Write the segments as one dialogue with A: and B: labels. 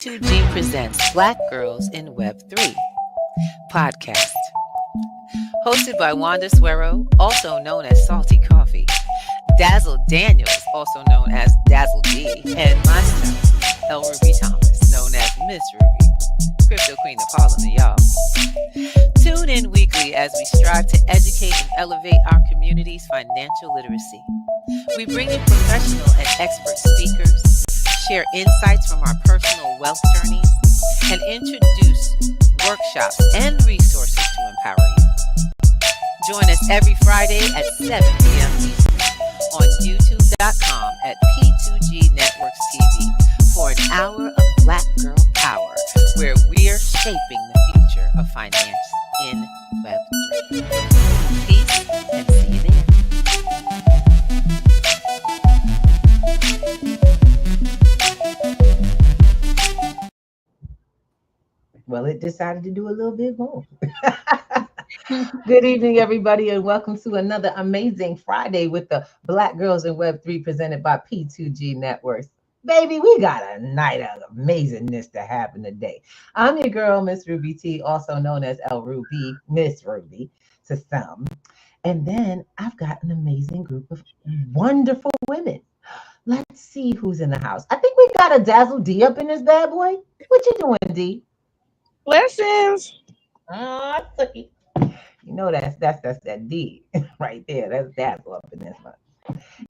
A: P2G presents Black Girls in Web3 podcast. Hosted by Wanda, SUERO, also known as Salty Coffee, DAZZLE Daniels, also known as DAZZLE, and myself, Elruby Thomas, known as Miss Ruby, Crypto Queen of Harlem, y'all. Tune in weekly as we strive to educate and elevate our community's financial literacy. We bring you professional and expert speakers, share insights from our personal wealth journeys, and introduce workshops and resources to empower you. Join us every Friday at 7 p.m. Eastern on youtube.com at P2G Networks TV for an hour of Black Girl Power, where we're shaping the future of finance in Web3. Peace and see you there.
B: Well, it decided to do a little bit more. Good evening, everybody, and welcome to another amazing Friday with the Black Girls in Web3 presented by P2G Networks. Baby, we got a night of amazingness to happen today. I'm your girl, Miss Ruby T, also known as Elruby, Miss Ruby to some. And then I've got an amazing group of wonderful women. Let's see who's in the house. I think we got a Dazzle D up in this bad boy. What you doing, D?
C: Blessings.
B: You know that's that D right there. That's Dazzle up in this one.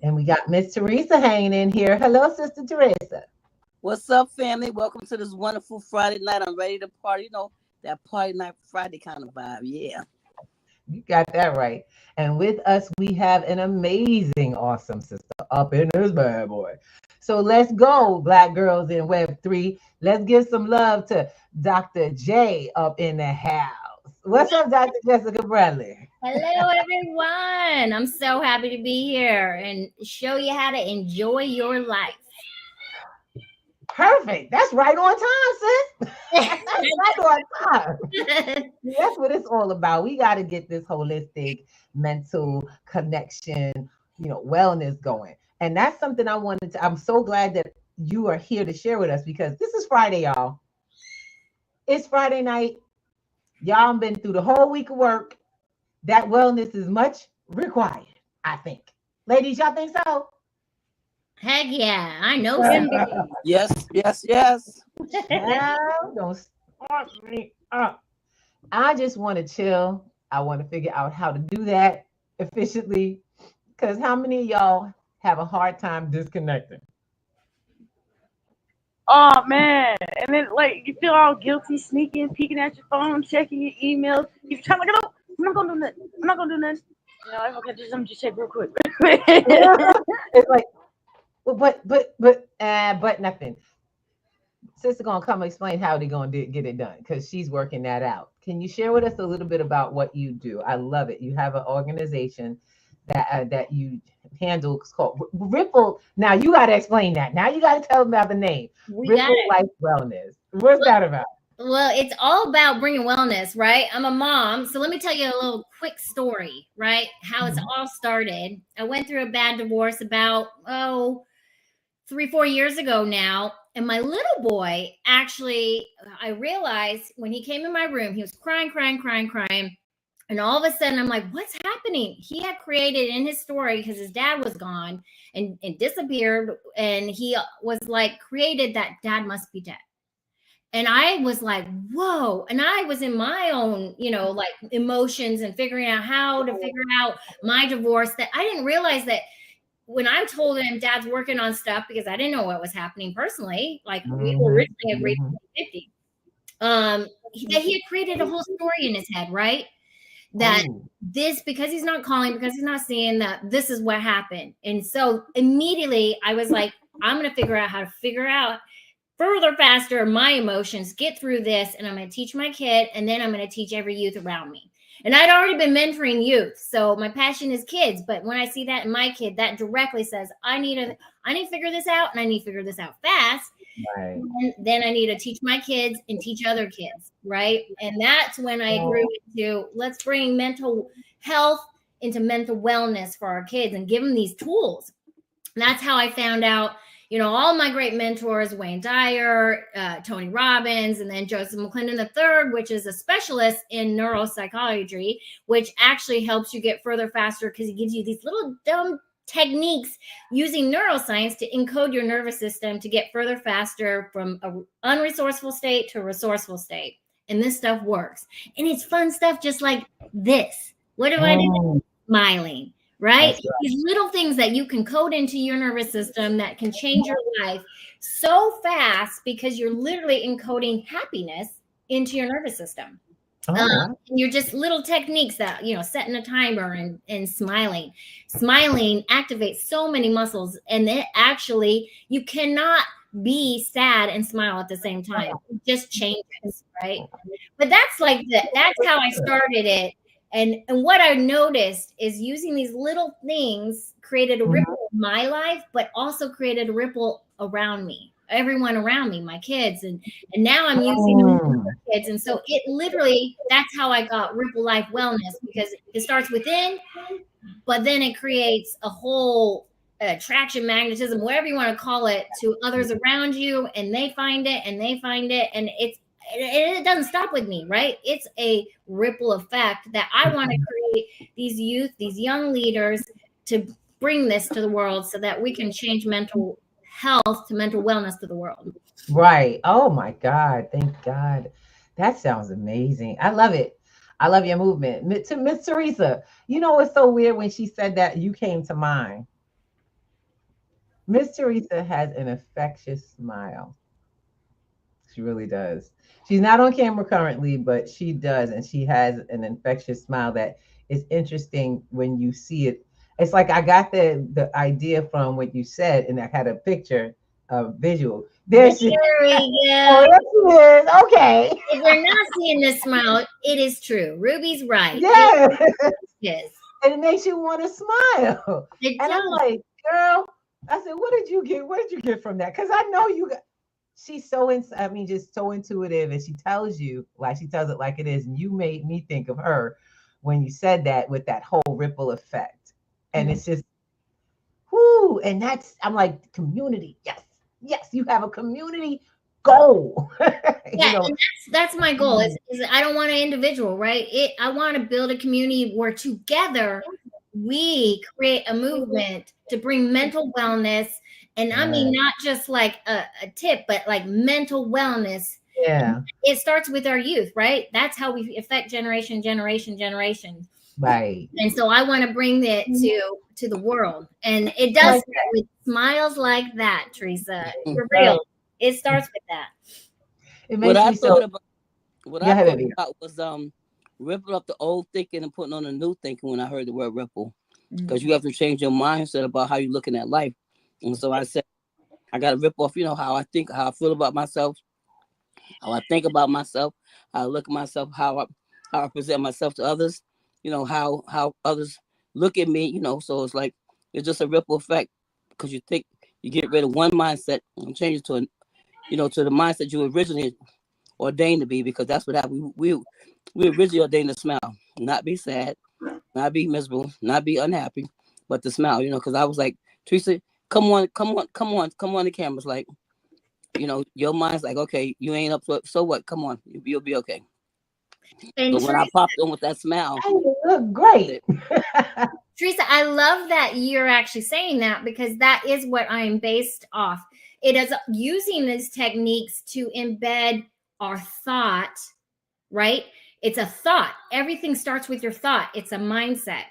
B: And we got Miss Teresa hanging in here. Hello, Sister Teresa.
C: What's up, family? Welcome to this wonderful Friday night. I'm ready to party. You know, that party night Friday kind of vibe. Yeah.
B: You got that right. And with us, we have an amazing, awesome sister up in this bad boy. So let's go, Black Girls in Web3. Let's give some love to Dr. J up in the house. What's up, Dr. Jessica Bradley?
D: Hello, everyone. I'm so happy to be here and show you how to enjoy your life.
B: Perfect. That's right on time, sis. That's right on time. That's what it's all about. We got to get this holistic mental connection, wellness going. And that's something I'm so glad that you are here to share with us, because this is Friday, y'all. It's Friday night. Y'all been through the whole week of work. That wellness is much required, I think. Ladies, y'all think so?
D: Heck yeah, I know somebody.
C: Yes.
B: Now, don't start me up. I just want to chill. I want to figure out how to do that efficiently, because how many of y'all have a hard time disconnecting?
E: Oh man, and then you feel all guilty, sneaking, peeking at your phone, checking your emails. You're trying to get up. I'm not gonna do nothing. Okay, let me just check real quick.
B: It's like, but nothing. Sister gonna come explain how they're gonna get it done, because she's working that out. Can you share with us a little bit about what you do? I love it. You have an organization that you handle. It's called Ripple. Now you got to explain that. Now you got to tell them about the name. Ripple Life Wellness. What's that about?
D: Well, it's all about bringing wellness, right? I'm a mom, so let me tell you a little quick story, right? How it's all started. I went through a bad divorce about 3-4 years ago now. And my little boy, actually, I realized when he came in my room, he was crying. And all of a sudden, I'm like, what's happening? He had created in his story, because his dad was gone and disappeared. And he was like, created that dad must be dead. And I was like, whoa. And I was in my own, emotions and figuring out how to figure out my divorce, that I didn't realize that when I told him dad's working on stuff, because I didn't know what was happening personally, like we originally agreed to 50, that he had created a whole story in his head, right? That this, because he's not calling, because he's not seeing, that this is what happened. And so immediately I was like, I'm going to figure out how to figure out further faster my emotions, get through this. And I'm going to teach my kid. And then I'm going to teach every youth around me. And I'd already been mentoring youth. So my passion is kids. But when I see that in my kid, that directly says, I need to figure this out, and I need to figure this out fast. Right. And then I need to teach my kids and teach other kids, right? And that's when I grew into, let's bring mental health into mental wellness for our kids and give them these tools. And that's how I found out, all my great mentors, Wayne Dyer, Tony Robbins, and then Joseph McClendon III, which is a specialist in neuropsychology, which actually helps you get further faster because he gives you these little dumb techniques using neuroscience to encode your nervous system to get further faster from an unresourceful state to a resourceful state. And this stuff works. And it's fun stuff just like this. What do I do? Smiling. Right? These little things that you can code into your nervous system that can change your life so fast because you're literally encoding happiness into your nervous system. And you're just little techniques that, setting a timer and smiling. Smiling activates so many muscles, and it actually, you cannot be sad and smile at the same time. It just changes, right? But that's how I started it. And what I noticed is using these little things created a ripple in my life, but also created a ripple around me, everyone around me, my kids. And now I'm using them with my kids. And so it literally, that's how I got Ripple Life Wellness, because it starts within, but then it creates a whole attraction, magnetism, whatever you want to call it, to others around you. And they find it and they find it. And it doesn't stop with me, right? It's a ripple effect that I want to create these young leaders to bring this to the world so that we can change mental health to mental wellness to the world.
B: Right. Oh my God. Thank God. That sounds amazing. I love it. I love your movement. To Miss Teresa, it's so weird when she said that, you came to mind. Miss Teresa has an infectious smile. She really does. She's not on camera currently, but she does. And she has an infectious smile that is interesting when you see it. It's like I got the idea from what you said, and I had a picture, a visual. There she is. Oh, there she is. Okay.
D: If you're not seeing this smile, it is true. Ruby's right.
B: Yeah.
D: Yes.
B: And it makes you want to smile. I'm like, girl, I said, what did you get? What did you get from that? Because I know she's just so intuitive, and she tells you, like, she tells it like it is. And you made me think of her when you said that, with that whole ripple effect. And it's just, whoo. And I'm like, community. Yes, you have a community goal.
D: Yeah, and that's my goal. Is I don't want an individual, right? I want to build a community where together we create a movement to bring mental wellness. And I mean, not just like a tip, but like mental wellness.
B: Yeah.
D: It starts with our youth, right? That's how we affect generation.
B: Right.
D: And so I want to bring that to the world. And it does start with smiles like that, Teresa. For real. It starts with that.
C: What I thought about was ripping up the old thinking and putting on the new thinking when I heard the word ripple. Because you have to change your mindset about how you're looking at life. And so I said, I got to rip off, how I think, how I feel about myself, how I think about myself, how I look at myself, how I present myself to others, how others look at me, so it's like, it's just a ripple effect, because you get rid of one mindset and change it to to the mindset you originally ordained to be, because that's what happened. We originally ordained to smile, not be sad, not be miserable, not be unhappy, but to smile, because I was like, Teresa, come on the cameras, like, your mind's like, okay, you ain't up to it, so what? Come on, you'll be okay. And but when I popped on with that smile,
B: you look great.
D: Teresa, I love that you're actually saying that, because that is what I am based off. It is using these techniques to embed our thought, right? It's a thought. Everything starts with your thought. It's a mindset.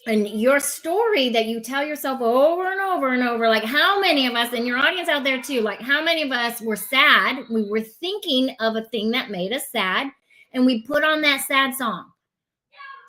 D: And your story that you tell yourself over and over and over, like how many of us, and your audience out there too, like how many of us were sad? We were thinking of a thing that made us sad, and we put on that sad song.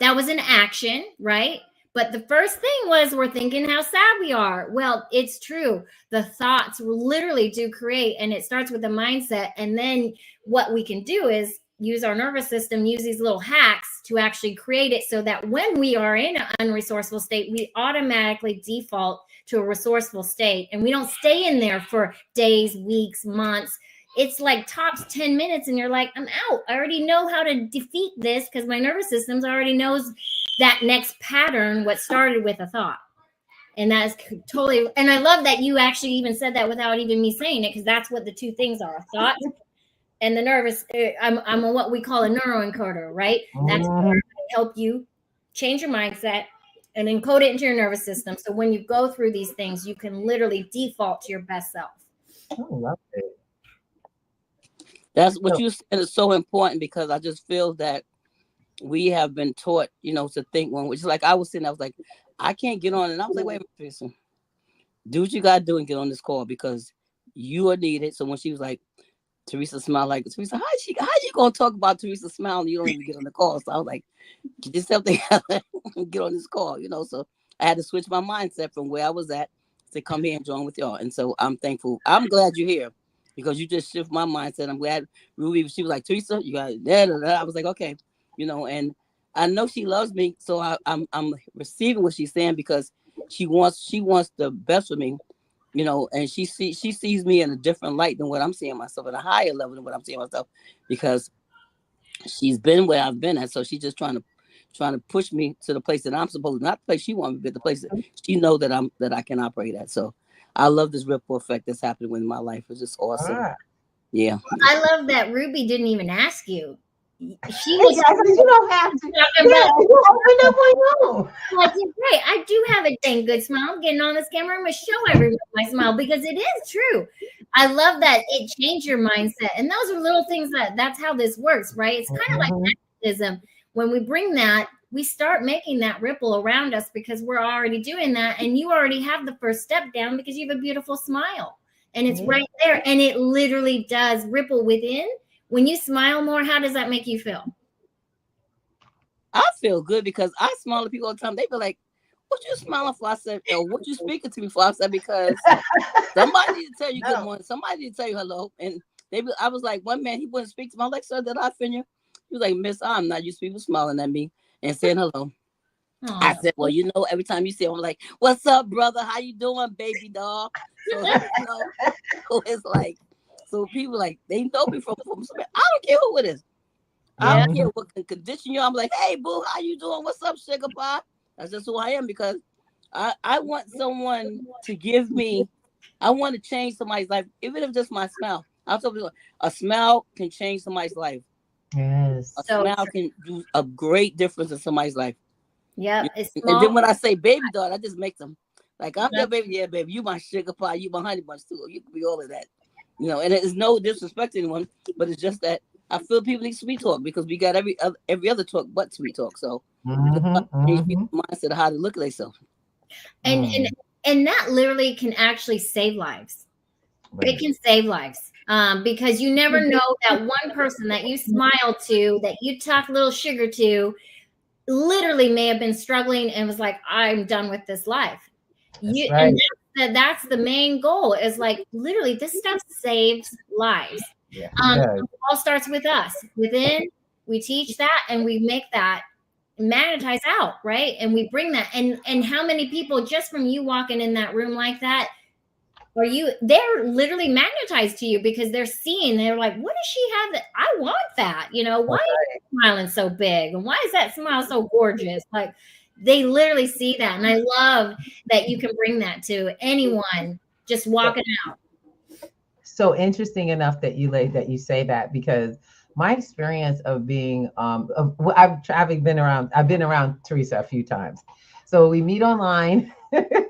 D: That was an action, right? But the first thing was we're thinking how sad we are. Well, it's true. The thoughts literally do create, and it starts with the mindset. And then what we can do is use our nervous system, use these little hacks to actually create it so that when we are in an unresourceful state, we automatically default to a resourceful state. And we don't stay in there for days, weeks, months. It's like tops 10 minutes and you're like, I'm out. I already know how to defeat this because my nervous system already knows that next pattern, what started with a thought. And that's totally, and I love that you actually even said that without even me saying it, because that's what the two things are: thoughts and the nervous. I'm a, what we call a neuroencoder, right? That's to help you change your mindset and encode it into your nervous system. So when you go through these things, you can literally default to your best self.
B: I love it.
C: That's what you said is so important, because I just feel that we have been taught, you know, to think one, which is like I was sitting, I was like, I can't get on. And I was like, wait a minute, Teresa, do what you got to do and get on this call, because you are needed. So when she was like, Teresa smiled, like, Teresa, how you going to talk about Teresa smile and you don't even get on the call? So I was like, get yourself together and get on this call, you know. So I had to switch my mindset from where I was at to come here and join with y'all. And so I'm thankful. I'm glad you're here, because you just shift my mindset. I'm glad Ruby, she was like, Teresa, you got that. I was like, okay, you know, and I know she loves me. So I'm receiving what she's saying, because she wants the best for me, you know, and she sees me in a different light than what I'm seeing myself, at a higher level than what I'm seeing myself, because she's been where I've been at. So she's just trying to push me to the place that I'm supposed to, not the place she wants me, but the place that she know that I can operate at. So I love this ripple effect that's happening in my life. It's just awesome. Yeah.
D: I love that Ruby didn't even ask you. She
B: was exactly, you don't have to. Yeah, you open up on your own.
D: Like, great. I do have a dang good smile. I'm getting on this camera. I'm going to show everyone my smile, because it is true. I love that it changed your mindset. And those are little things that's how this works, right? It's kind of like magnetism. When we bring that, we start making that ripple around us, because we're already doing that. And you already have the first step down, because you have a beautiful smile. And it's right there. And it literally does ripple within. When you smile more, how does that make you feel?
C: I feel good, because I smile at people all the time. They be like, what you smiling for? I said, or what you speaking to me for? I said, because somebody need to tell you good morning. Somebody need to tell you hello. And I was like, one man, he wouldn't speak to me. I was like, sir, did I offend you? He was like, miss, I'm not used to people smiling at me and saying hello. Aww. I said, well, you know, every time you see him, I'm like, what's up, brother? How you doing, baby doll? So, you know, so it's like, so people like, they know me from I don't care who it is. I don't care what condition you're. I'm like, hey, boo, how you doing? What's up, sugar pie? That's just who I am, because I want someone to give me, I want to change somebody's life, even if just my smile. I'll tell you, a smile can change somebody's life.
B: Yes.
C: A smile can do a great difference in somebody's life.
D: Yeah.
C: And then when I say baby doll, I just make them like, I'm your baby. Yeah, baby, you my sugar pie, you my honey bunch too. You can be all of that. You know, and it's no disrespect to anyone, but it's just that I feel people need sweet talk, because we got every other talk but sweet talk. So mindset of how to look at themselves.
D: And that literally can actually save lives. Right. It can save lives. Because you never know that one person that you smile to, that you talk a little sugar to, literally may have been struggling and was like, I'm done with this life. And that's the main goal, is like, literally, this stuff saves lives. Yeah, it all starts with us. Within, we teach that, and we make that magnetize out, right? And we bring that. And how many people, just from you walking in that room like that, they're literally magnetized to you, because they're seeing, they're like, what does she have that I want that? You know, why is she smiling so big? And why is that smile so gorgeous? Like, they literally see that. And I love that you can bring that to anyone just walking out.
B: So interesting enough that you say that, because my experience of being, I've been around Teresa a few times. So we meet online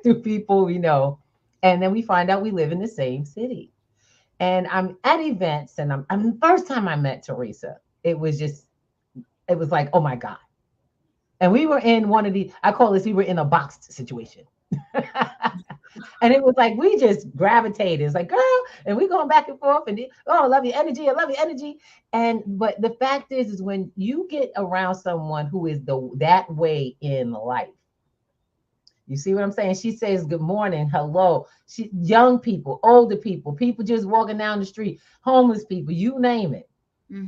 B: through people we know, and then we find out we live in the same city. And I'm at events, and I'm the first time I met Teresa, it was like, oh my God. And we were in one of the, we were in a boxed situation. And it was like, we just gravitated. It's like, girl, and we going back and forth, and I love your energy. I love your energy. But the fact is when you get around someone who is that way in life, you see what I'm saying? She says, good morning, hello. Young people, older people just walking down the street, homeless people, you name it.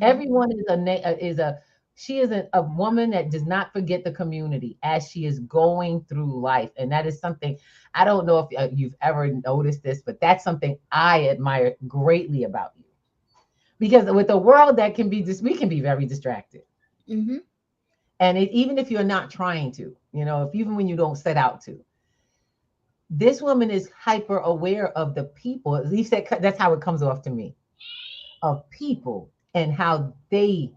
B: Everyone she is a woman that does not forget the community as she is going through life. And that is something, I don't know if you've ever noticed this, but that's something I admire greatly about you. Because with a world that can be we can be very distracted. And even if you're not trying to, even when you don't set out to, this woman is hyper aware of the people. At least that's how it comes off to me, of people and how they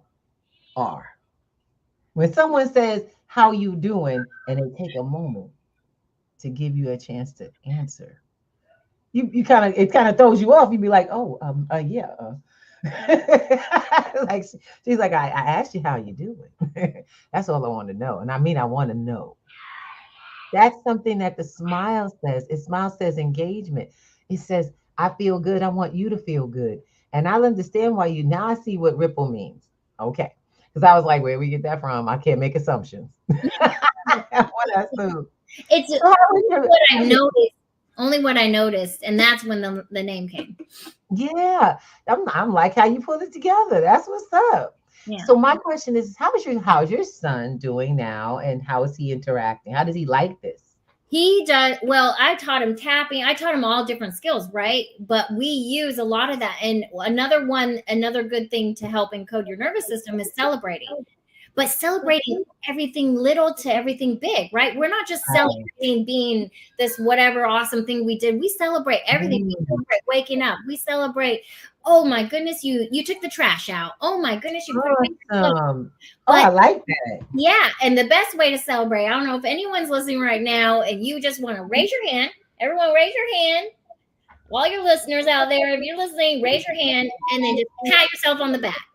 B: are. When someone says, how you doing? And they take a moment to give you a chance to answer. It kind of throws you off. You'd be like, oh, yeah. Like she's like, I asked you how you doing. That's all I want to know. And I mean, I want to know. That's something that the smile says. It smile says engagement. It says, I feel good. I want you to feel good. And I'll understand why now I see what ripple means. Okay. Because I was like, where we get that from? I can't make assumptions.
D: It's what I noticed. Only what I noticed, and that's when the name came.
B: Yeah, I'm like how you put it together. That's what's up. Yeah. So my question is, how's your son doing now, and how is he interacting? How does he like this?
D: He does well. I taught him tapping. I taught him all different skills, right? But we use a lot of that. And another good thing to help encode your nervous system is celebrating. But celebrating everything little to everything big, right? We're not just celebrating being this whatever awesome thing we did. We celebrate everything. We celebrate waking up. We celebrate, oh my goodness, you took the trash out. Oh my goodness, you
B: awesome. I like that.
D: Yeah, and the best way to celebrate, I don't know if anyone's listening right now and you just want to raise your hand. Everyone raise your hand. All your listeners out there, if you're listening, raise your hand and then just pat yourself on the back.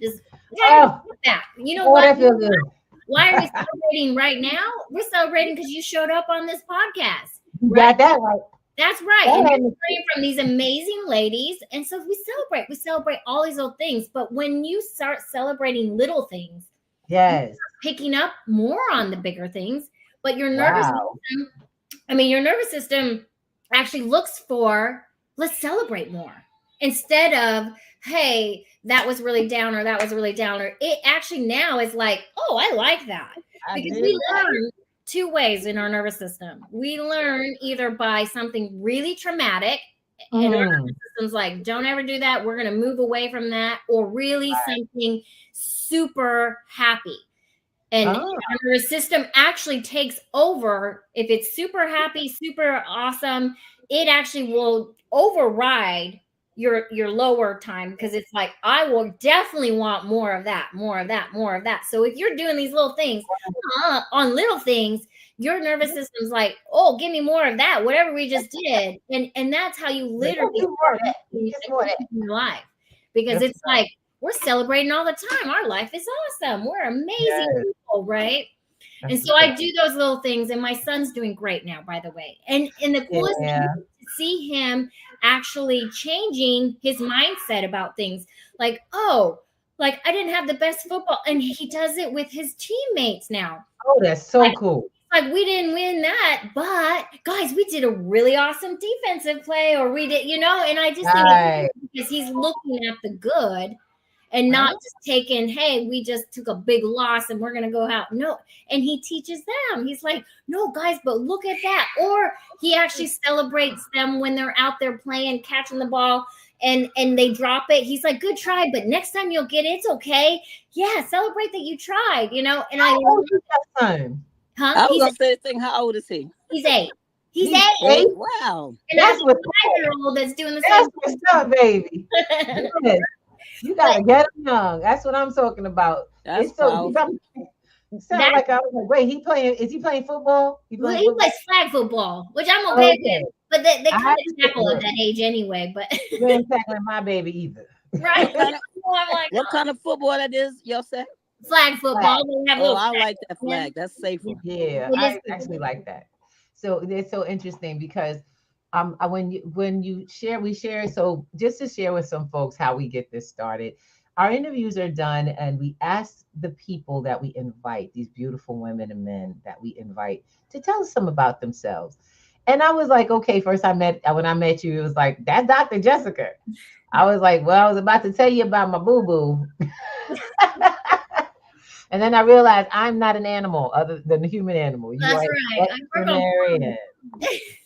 D: Just back. You know what? Why are we celebrating right now? We're celebrating because you showed up on this podcast.
B: Right? Got that right.
D: That's right. And you're learning from these amazing ladies. And so we celebrate all these little things. But when you start celebrating little things,
B: yes,
D: picking up more on the bigger things, but your nervous system actually looks for, let's celebrate more. Instead of, hey, that was really down or that was really down, or it actually now is like, oh, I like that. Because we learn two ways in our nervous system. We learn either by something really traumatic, and our nervous system's like, don't ever do that. We're going to move away from that, or really something super happy. And our nervous system actually takes over. If it's super happy, super awesome, it actually will override your lower time, because it's like, I will definitely want more of that. So if you're doing these little things on little things, your nervous system's like, oh, give me more of that, whatever we just did. And that's how you literally in your life, because it's like, we're celebrating all the time. Our life is awesome. We're amazing people, right? And so I do those little things, and my son's doing great now, by the way. And the coolest thing is to see him actually changing his mindset about things. Like, oh, like I didn't have the best football, and he does it with his teammates now.
B: Oh, that's so cool.
D: Like, we didn't win that, but guys, we did a really awesome defensive play, or we did, and I just think because he's looking at the good. And not just taking, hey, we just took a big loss and we're going to go out. No. And he teaches them. He's like, no, guys, but look at that. Or he actually celebrates them when they're out there playing, catching the ball, and they drop it. He's like, good try, but next time you'll get it. It's okay. Yeah, celebrate that you tried, And
B: how old is that son?
D: Huh?
C: I was going to say the thing. How old is he?
D: He's 8. He's 8.
C: Wow.
D: And that's what a 5-year-old that's doing the same.
B: That's what's up, baby. You gotta get him young. That's what I'm talking about.
C: That's
B: it's so sound like I was like, wait, is he playing football?
D: He plays flag football, which I'm okay with. But they kind of tackle at that age anyway. But
B: you ain't tackling my baby either.
D: Right.
C: What kind of football that is, y'all say?
D: Flag football.
C: I like that flag. That's safer.
B: Yeah, I actually like that. So it's so interesting because when you share, we share. So just to share with some folks how we get this started, our interviews are done and we ask the people that we invite, these beautiful women and men that we invite, to tell us some about themselves. And I was like, okay, when I met you, it was like, that's Dr. Jessica. I was like, well, I was about to tell you about my boo-boo. And then I realized I'm not an animal other than a human animal.
D: That's right.
B: Veterinarian.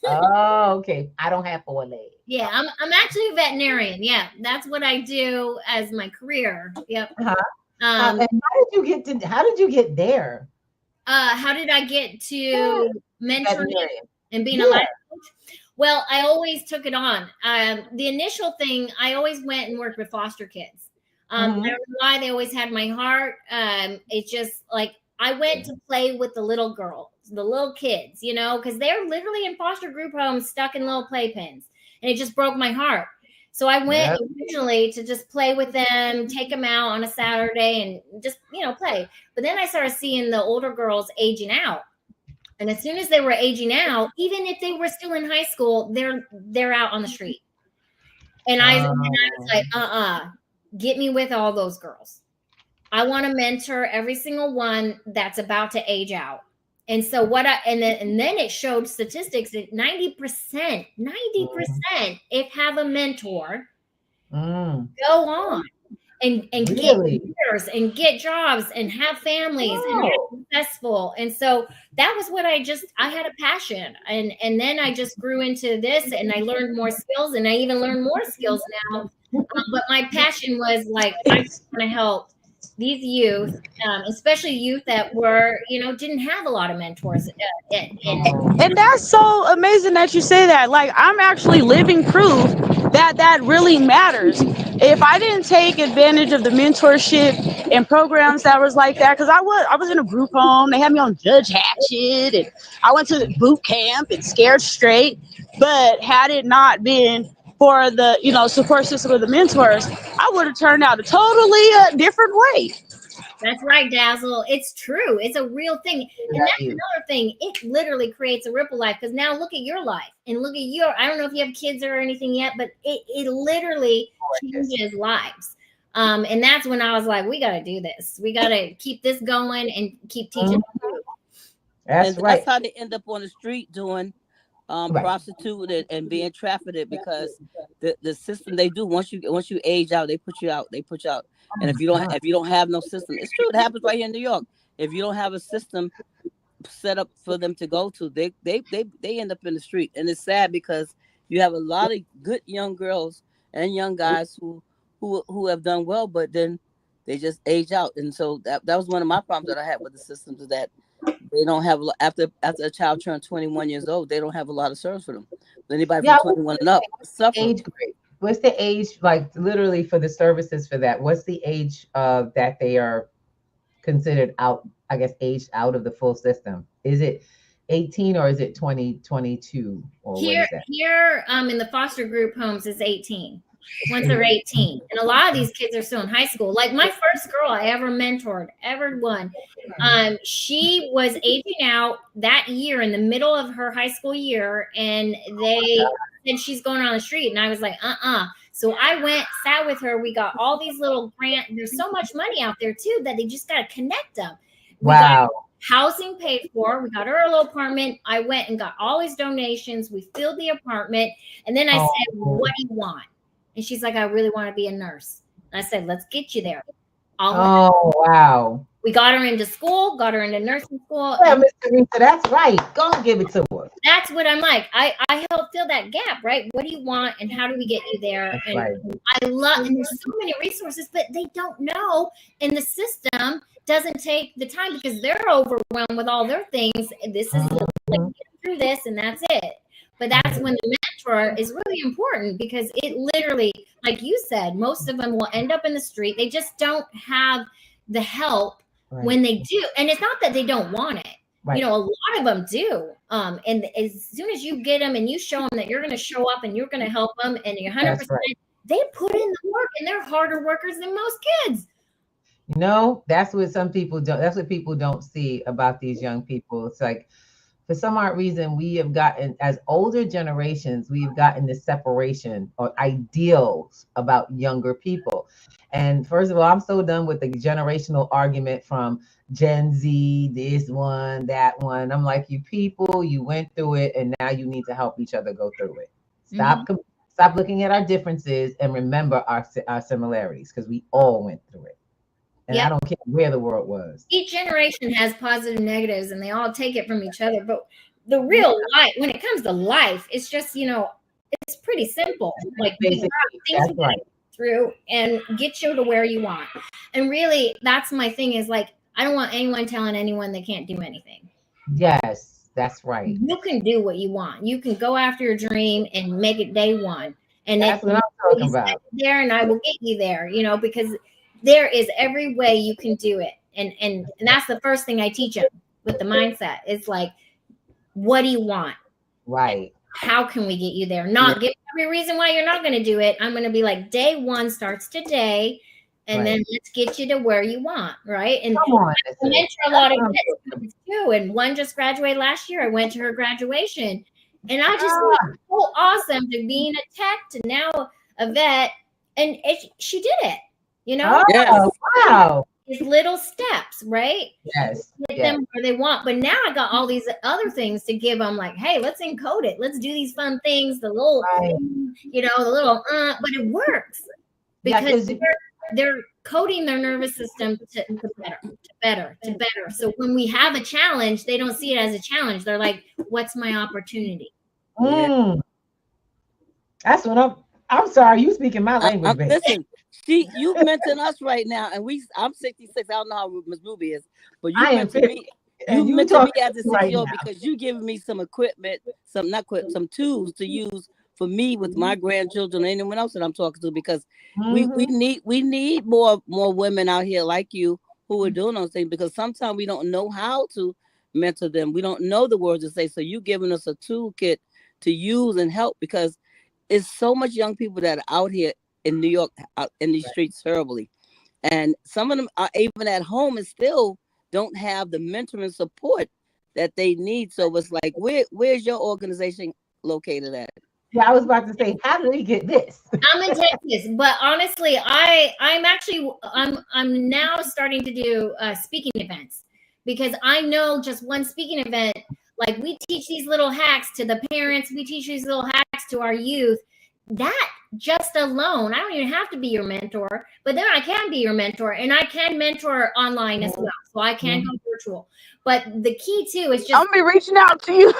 B: Oh, okay. I don't have 4 legs.
D: Yeah, I'm actually a veterinarian. Yeah, that's what I do as my career. Yep.
B: And how did you get there?
D: How did I get to mentoring? and being a life coach? Well, I always took it on. The initial thing, I always went and worked with foster kids. I don't know why they always had my heart. It's just like I went to play with the little girls, the little kids, you know, because they're literally in foster group homes stuck in little playpens. And it just broke my heart. So I went originally to just play with them, take them out on a Saturday and just, you know, play. But then I started seeing the older girls aging out. And as soon as they were aging out, even if they were still in high school, they're out on the street. And I was like, get me with all those girls. I want to mentor every single one that's about to age out. And so and then it showed statistics that 90% if have a mentor, go on and get years and get jobs and have families and get successful. And so that was what I had a passion. And then I just grew into this and I learned more skills and I even learn more skills now. But my passion was like, I just want to help these youth, especially youth that were, you know, didn't have a lot of mentors.
E: And that's so amazing that you say that. Like, I'm actually living proof that really matters. If I didn't take advantage of the mentorship and programs that was like that, because I was in a group home, they had me on Judge Hatchet, and I went to the boot camp and Scared Straight. But had it not been for the, you know, support system of the mentors, I would have turned out a totally different way.
D: That's right, Dazzle. It's true. It's a real thing. And that's another thing. It literally creates a ripple life, because now look at your life and look at I don't know if you have kids or anything yet, but it literally changes lives. And that's when I was like, we got to do this. We got to keep this going and keep teaching.
C: That's how they end up on the street doing prostituted and being trafficked, because the system they do, once you age out, they put you out. And if you don't have no system, it's true, it happens right here in New York. If you don't have a system set up for them to go to, they end up in the street. And it's sad, because you have a lot of good young girls and young guys who have done well, but then they just age out. And so that was one of my problems that I had with the systems, is that they don't have, after a child turned 21 years old, they don't have a lot of service for them. Anybody from 21 and up suffer.
B: Age grade. What's the age, like literally for the services for that? What's the age that they are considered out, I guess, aged out of the full system? Is it 18 or is it 2022? Or
D: here in the foster group homes is 18. Once they're 18. And a lot of these kids are still in high school. Like my first girl I ever mentored, she was aging out that year in the middle of her high school year, and they said she's going on the street. And I was like, So I went, sat with her. We got all these little grants. There's so much money out there too that they just got to connect them. We got housing paid for. We got her a little apartment. I went and got all these donations. We filled the apartment. And then I said, what do you want? And she's like, I really want to be a nurse. And I said, let's get you there.
B: Wow.
D: We got her into school, got her into nursing school.
B: Yeah, Miss Teresa, that's right. Go and give it to her.
D: That's what I'm like. I help fill that gap, right? What do you want and how do we get you there? And I love, and there's so many resources, but they don't know. And the system doesn't take the time because they're overwhelmed with all their things. This is like, get through this and that's it. But that's when the mentor is really important, because it literally, like you said, most of them will end up in the street. They just don't have the help when they do. And it's not that they don't want it. You know, a lot of them do. And as soon as you get them and you show them that you're going to show up and you're going to help them and you're 100%, they put in the work, and they're harder workers than most kids.
B: You know, that's what some people don't. That's what people don't see about these young people. It's like, for some odd reason, we have gotten, as older generations, we've gotten this separation or ideals about younger people. And first of all, I'm so done with the generational argument from Gen Z, this one, that one. I'm like, you people, you went through it, and now you need to help each other go through it. Stop looking at our differences and remember our similarities, because we all went through it. And I don't care where the world was.
D: Each generation has positive and negatives, and they all take it from each other. But the real life, when it comes to life, it's just, you know, it's pretty simple. Like, things you get through and get you to where you want. And really, that's my thing, is like, I don't want anyone telling anyone they can't do anything.
B: Yes, That's right.
D: You can do what you want. You can go after your dream and make it day one. And
B: that's what I'm talking about.
D: There, and I will get you there, because there is every way you can do it. And that's the first thing I teach them with the mindset. It's like, what do you want?
B: Right.
D: How can we get you there? Not give every reason why you're not going to do it. I'm going to be like, day one starts today. And then let's get you to where you want, right? And
B: come on,
D: I mentor a lot of kids too. And one just graduated last year. I went to her graduation, and I just was so awesome to being a tech to now a vet, and she did it.
B: Oh, wow!
D: These little steps, right?
B: Yes.
D: Get them where they want. But now I got all these other things to give them. Like, hey, let's encode it. Let's do these fun things. The little, the little, but it works because they're coding their nervous system to better. So when we have a challenge, they don't see it as a challenge. They're like, what's my opportunity?
B: That's what I'm sorry, you speaking my language, baby.
C: Listen, you mention us right now, and I'm 66. I don't know how Miss Ruby is, but you mention me. You mention me as a 6-year-old because you giving me some equipment, some tools to use for me with my grandchildren and anyone else that I'm talking to, because we need more women out here like you who are doing those things, because sometimes we don't know how to mentor them. We don't know the words to say. So you giving us a toolkit to use and help, because it's so much young people that are out here in New York, out in these streets terribly. And some of them are even at home and still don't have the mentoring support that they need. So it's like, where's your organization located at?
B: Yeah, I was about to say, how do we get this?
D: I'm in Texas, but honestly, I'm now starting to do speaking events, because I know just one speaking event, like we teach these little hacks to the parents, we teach these little hacks to our youth. That just alone, I don't even have to be your mentor, but then I can be your mentor, and I can mentor online as well. So I can go virtual. But the key too is just
E: I'm gonna be reaching out to you.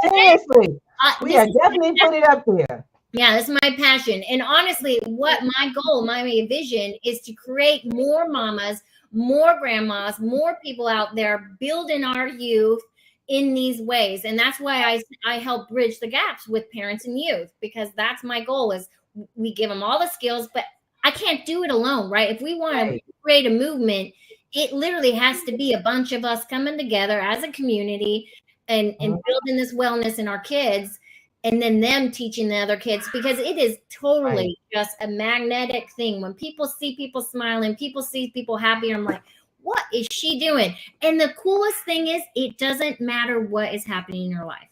B: Seriously. We are definitely put it up there.
D: Yeah, that's my passion. And honestly, what my goal, my vision is to create more mamas, more grandmas, more people out there building our youth in these ways. And that's why I help bridge the gaps with parents and youth, because that's my goal. Is we give them all the skills, but I can't do it alone, right? If we want to create a movement, it literally has to be a bunch of us coming together as a community and building this wellness in our kids, and then them teaching the other kids, because it is totally just a magnetic thing. When people see people smiling, people see people happy, I'm like, what is she doing? And the coolest thing is, it doesn't matter what is happening in your life.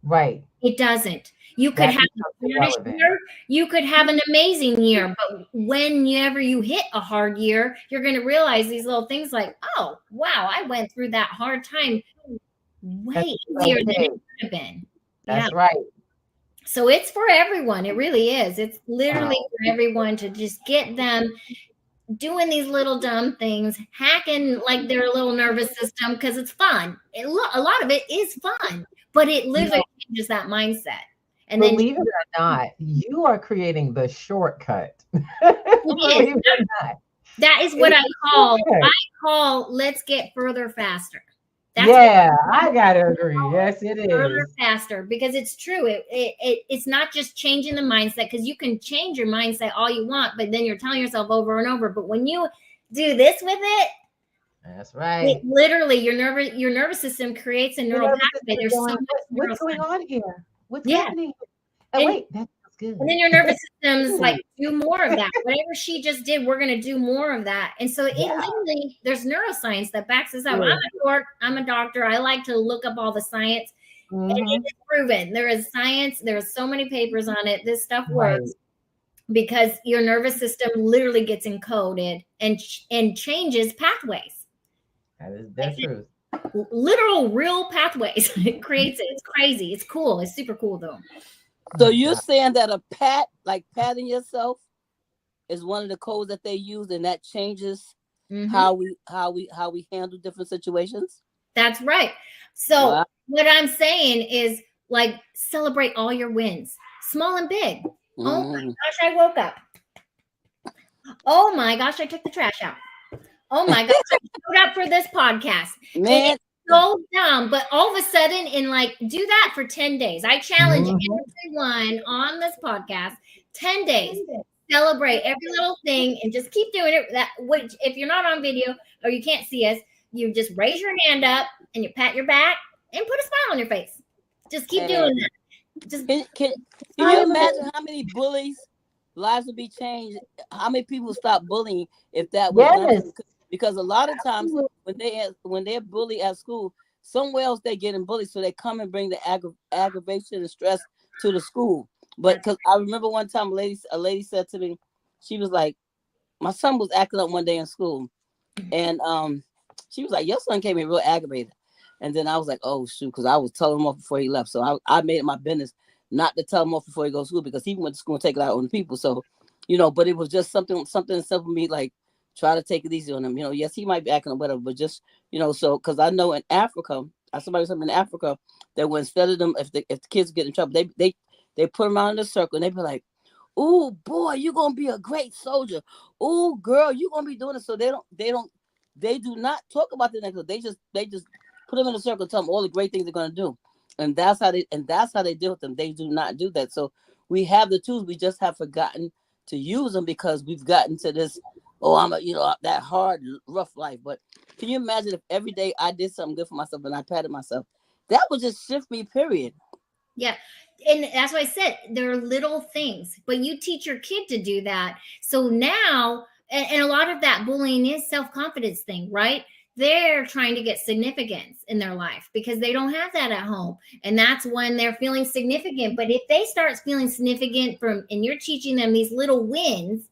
B: Right.
D: It doesn't. You could have a year, you could have an amazing year, but whenever you hit a hard year, you're going to realize these little things like, oh, wow, I went through that hard time way easier than it could have been.
B: That's right.
D: So it's for everyone. It really is. It's literally for everyone to just get them doing these little dumb things, hacking like their little nervous system, because it's fun. A lot of it is fun, but it literally changes that mindset. And
B: believe it or not, you are creating the shortcut. Believe it or not.
D: That is what I call let's get further faster. That's
B: I gotta agree. Yes, it is.
D: Further faster, because it's true. It's not just changing the mindset, because you can change your mindset all you want, but then you're telling yourself over and over. But when you do this with it,
B: that's right.
D: Literally, your nervous system creates a neural pathway. There's so much
B: what's going on here? What's happening?
D: Oh,
B: wait, that's good.
D: And then your nervous system's like, do more of that. Whatever she just did, we're going to do more of that. And so it literally, there's neuroscience that backs this up. I'm a doctor. I like to look up all the science. And it is proven. There is science. There are so many papers on it. This stuff works because your nervous system literally gets encoded and changes pathways.
B: That's true.
D: Literal, real pathways. It creates it. It's crazy. It's cool. It's super cool, though.
C: So you're saying that like patting yourself, is one of the codes that they use, and that changes how we handle different situations?
D: That's right. So what I'm saying is, like, celebrate all your wins, small and big. Oh my gosh, I woke up. Oh my gosh, I took the trash out. Oh my gosh, I showed up for this podcast.
C: Man,
D: so dumb. But all of a sudden, in like, do that for 10 days. I challenge everyone on this podcast, 10 days. Celebrate every little thing and just keep doing it. That which, if you're not on video or you can't see us, you just raise your hand up and you pat your back and put a smile on your face. Just keep doing that. Just
C: can you imagine how many bullies' lives would be changed? How many people stop bullying if that was done? Because a lot of times when they're bullied at school, somewhere else they're getting bullied, so they come and bring the aggravation and stress to the school. But because I remember one time a lady said to me, she was like, my son was acting up one day in school, and she was like, your son came in real aggravated. And then I was like, oh shoot, because I was telling him off before he left. So I made it my business not to tell him off before he goes to school, because he went to school and take it out on the people. So, but it was just something simple for me, like try to take it easy on him. Yes, he might be acting or whatever, but just, so because I know in Africa, somebody said in Africa that when instead of them, if the kids get in trouble, they put them out in a circle and they be like, "Ooh, boy, you're gonna be a great soldier. Ooh, girl, you're gonna be doing it." So they do not talk about the next. They just put them in a circle, tell them all the great things they're gonna do, and that's how they deal with them. They do not do that. So we have the tools. We just have forgotten to use them because we've gotten to this. Oh, I'm that hard, rough life. But can you imagine if every day I did something good for myself and I patted myself? That would just shift me. Period.
D: Yeah. And that's why I said there are little things, but you teach your kid to do that. So now, and a lot of that bullying is self-confidence thing, right? They're trying to get significance in their life because they don't have that at home. And that's when they're feeling significant. But if they start feeling significant and you're teaching them these little wins,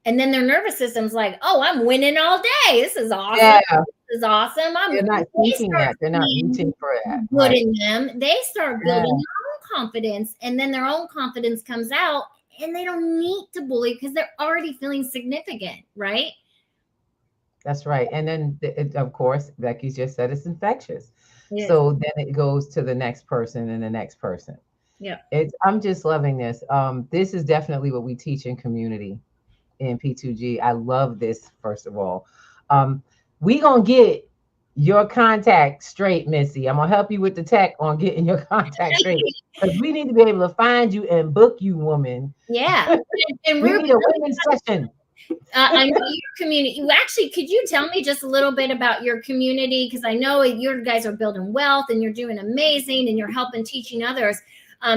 D: and then their nervous system's like, oh, I'm winning all day. This is awesome. Yeah. This is awesome.
B: They're not thinking that. They're not reaching for that.
D: Good in them. They start building their own confidence, and then their own confidence comes out, and they don't need to bully because they're already feeling significant, right?
B: That's right. And then, of course, like you just said, it's infectious. Yeah. So then it goes to the next person and the next person.
D: Yeah.
B: I'm just loving this. This is definitely what we teach in community in P2G. I love this, first of all. We gonna get your contact straight, Missy. I'm gonna help you with the tech on getting your contact straight, because we need to be able to find you and book you, woman.
D: Yeah. And
B: we need a women's session.
D: I know your community. Actually, could you tell me just a little bit about your community? Because I know you guys are building wealth and you're doing amazing and you're helping teaching others.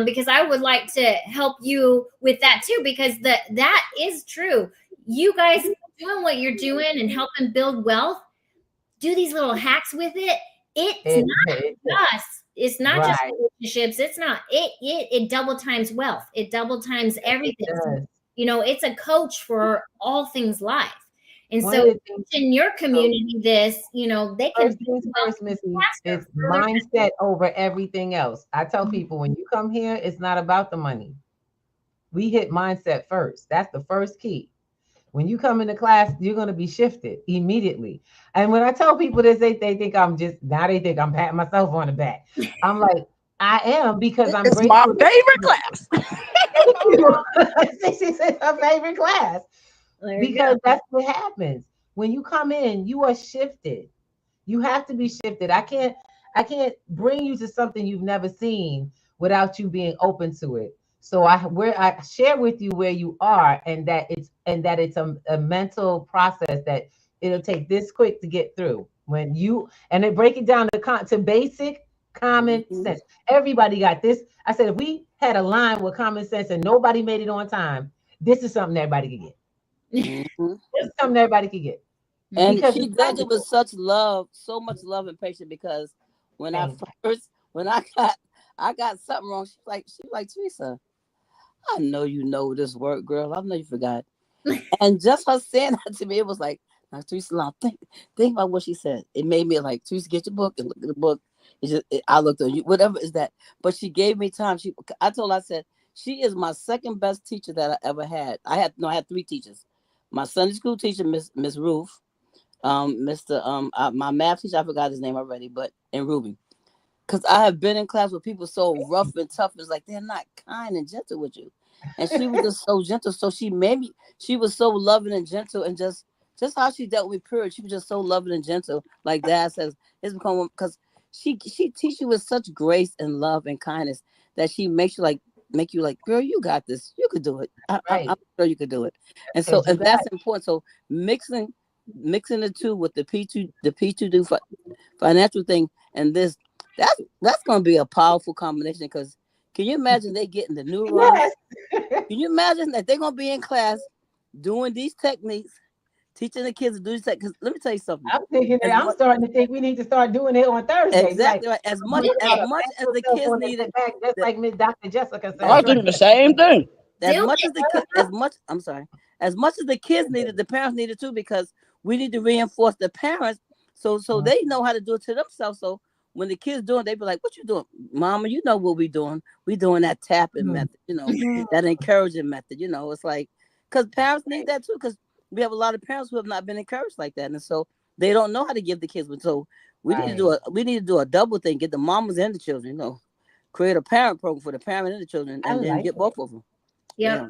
D: Because I would like to help you with that too, because that is true. You guys doing what you're doing and helping build wealth, do these little hacks with it. It's not just relationships. It's not it double times wealth. It double times everything. It's a coach for all things life. And so in your community, they can
B: first, Missy, it's mindset over everything else. I tell people, when you come here, it's not about the money. We hit mindset first. That's the first key. When you come into class, you're going to be shifted immediately. And when I tell people this, they think they think I'm patting myself on the back. I'm like, I am, because I'm
E: grateful. My favorite class.
B: She said her favorite class. Because that's what happens. When you come in, you are shifted. You have to be shifted. I can't bring you to something you've never seen without you being open to it. So I share with you where you are, and that it's a mental process that it'll take this quick to get through. And they break it down to basic common sense. Everybody got this. I said, if we had a line with common sense and nobody made it on time, this is something everybody could get. It's something everybody could get.
C: And she does it with such love, so much love and patience, because when I got something wrong, she's like, Teresa, I know you know this word, girl. I know you forgot. And just her saying that to me, it was like, now, Teresa, now think about what she said. It made me like, Teresa, get your book and look at the book. I looked on you, whatever is that. But she gave me time. I said, she is my second best teacher that I ever had. I had 3 teachers. My Sunday school teacher, Miss Ruth, my math teacher, I forgot his name already, and Ruby. Because I have been in class with people so rough and tough. It's like they're not kind and gentle with you. And she was just so gentle. So she was so loving and gentle, and just how she dealt with period. She was just so loving and gentle. Like Dad says, it's become, because she teaches you with such grace and love and kindness that she makes you make you like, girl, you got this. You could do it. I'm sure you could do it. And so, and that's important. So mixing the two with the P2 financial thing and this, that's going to be a powerful combination. Because can you imagine they getting the neurons?
B: Yes.
C: Can you imagine that they're going to be in class doing these techniques, teaching the kids to do this? Because let me tell you something.
B: I'm thinking that I'm starting to think we need to start doing it on Thursday.
C: Exactly right. As much as the kids need it,
B: just like Miss Dr. Jessica said.
E: I was doing the same thing.
C: As much as the kids need it, the parents need it too, because we need to reinforce the parents so they know how to do it to themselves. So when the kids doing, they be like, "What you doing, Mama? You know what we doing? We doing that tapping method, that encouraging method. It's like, because parents need that too, because we have a lot of parents who have not been encouraged like that, and so they don't know how to give the kids. So we need to do a double thing: get the mamas and the children. Create a parent program for the parent and the children, and then get both of them.
D: Yep.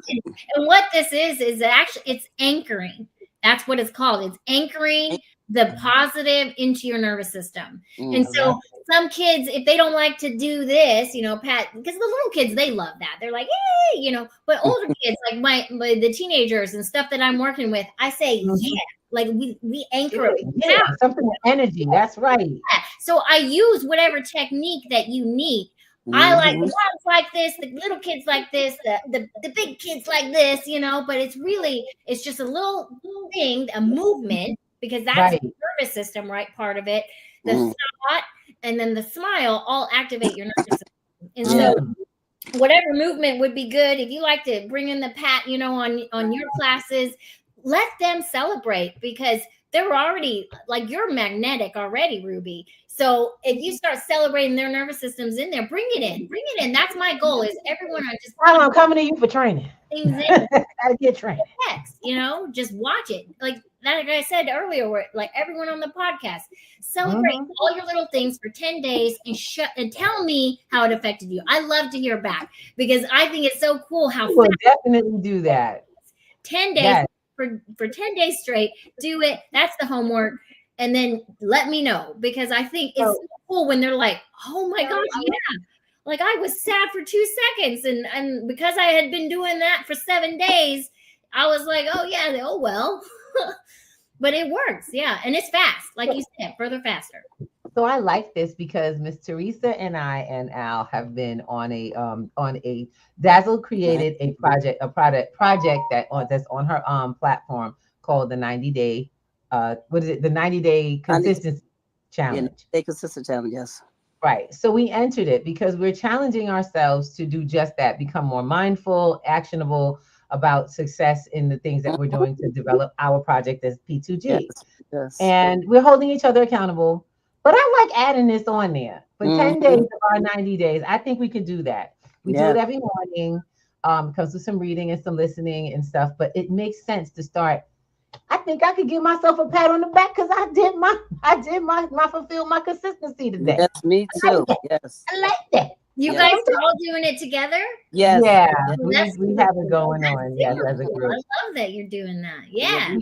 D: And what this is actually, it's anchoring. That's what it's called. It's anchoring the positive into your nervous system. And so some kids, if they don't like to do this, Pat, because the little kids, they love that. They're like, hey, but older kids, like the teenagers and stuff that I'm working with, I say, yeah, like we anchor it.
B: Yeah, something with energy. That's right.
D: Yeah. So I use whatever technique that you need. I like the ones like this, the little kids like this, the big kids like this, but it's just a little thing, a movement, because that's the nervous system, right? Part of it. The thought and then the smile all activate your nervous system. And so whatever movement would be good. If you like to bring in the pat, on your classes, let them celebrate, because they're already like, you're magnetic already, Ruby. So if you start celebrating their nervous systems in there, bring it in. That's my goal, is everyone are just
B: I'm coming to you for training.
D: Things in.
B: I get trained.
D: Just watch it. Like I said earlier, like everyone on the podcast, celebrate all your little things for 10 days and tell me how it affected you. I love to hear back, because I think it's so cool how
B: we'll definitely do that.
D: 10 days for 10 days straight. Do it. That's the homework. And then let me know, because I think it's so cool when they're like, oh my gosh, yeah. Like I was sad for 2 seconds. And because I had been doing that for 7 days, I was like, oh yeah, oh well. But it works. Yeah. And it's fast. Like you said, further faster.
B: So I like this because Miss Teresa and I and Al have been on a DAZZLE created a project that's on her platform called the 90-day what is it? The 90-day consistency challenge.
C: Yeah, consistent challenge, yes.
B: Right. So we entered it because we're challenging ourselves to do just that, become more mindful, actionable about success in the things that we're doing to develop our project as P2G.
C: Yes.
B: And we're holding each other accountable. But I like adding this on there for 10 days of our 90 days. I think we could do that. We do it every morning. Comes with some reading and some listening and stuff. But it makes sense to start. I think I could give myself a pat on the back because I did my fulfill my consistency today.
C: Yes, me too. Yes.
B: I like that.
D: You guys are all doing it together?
B: Yes. Yeah, we have it going on. Yes, as a group.
D: I love that you're doing that. Yeah.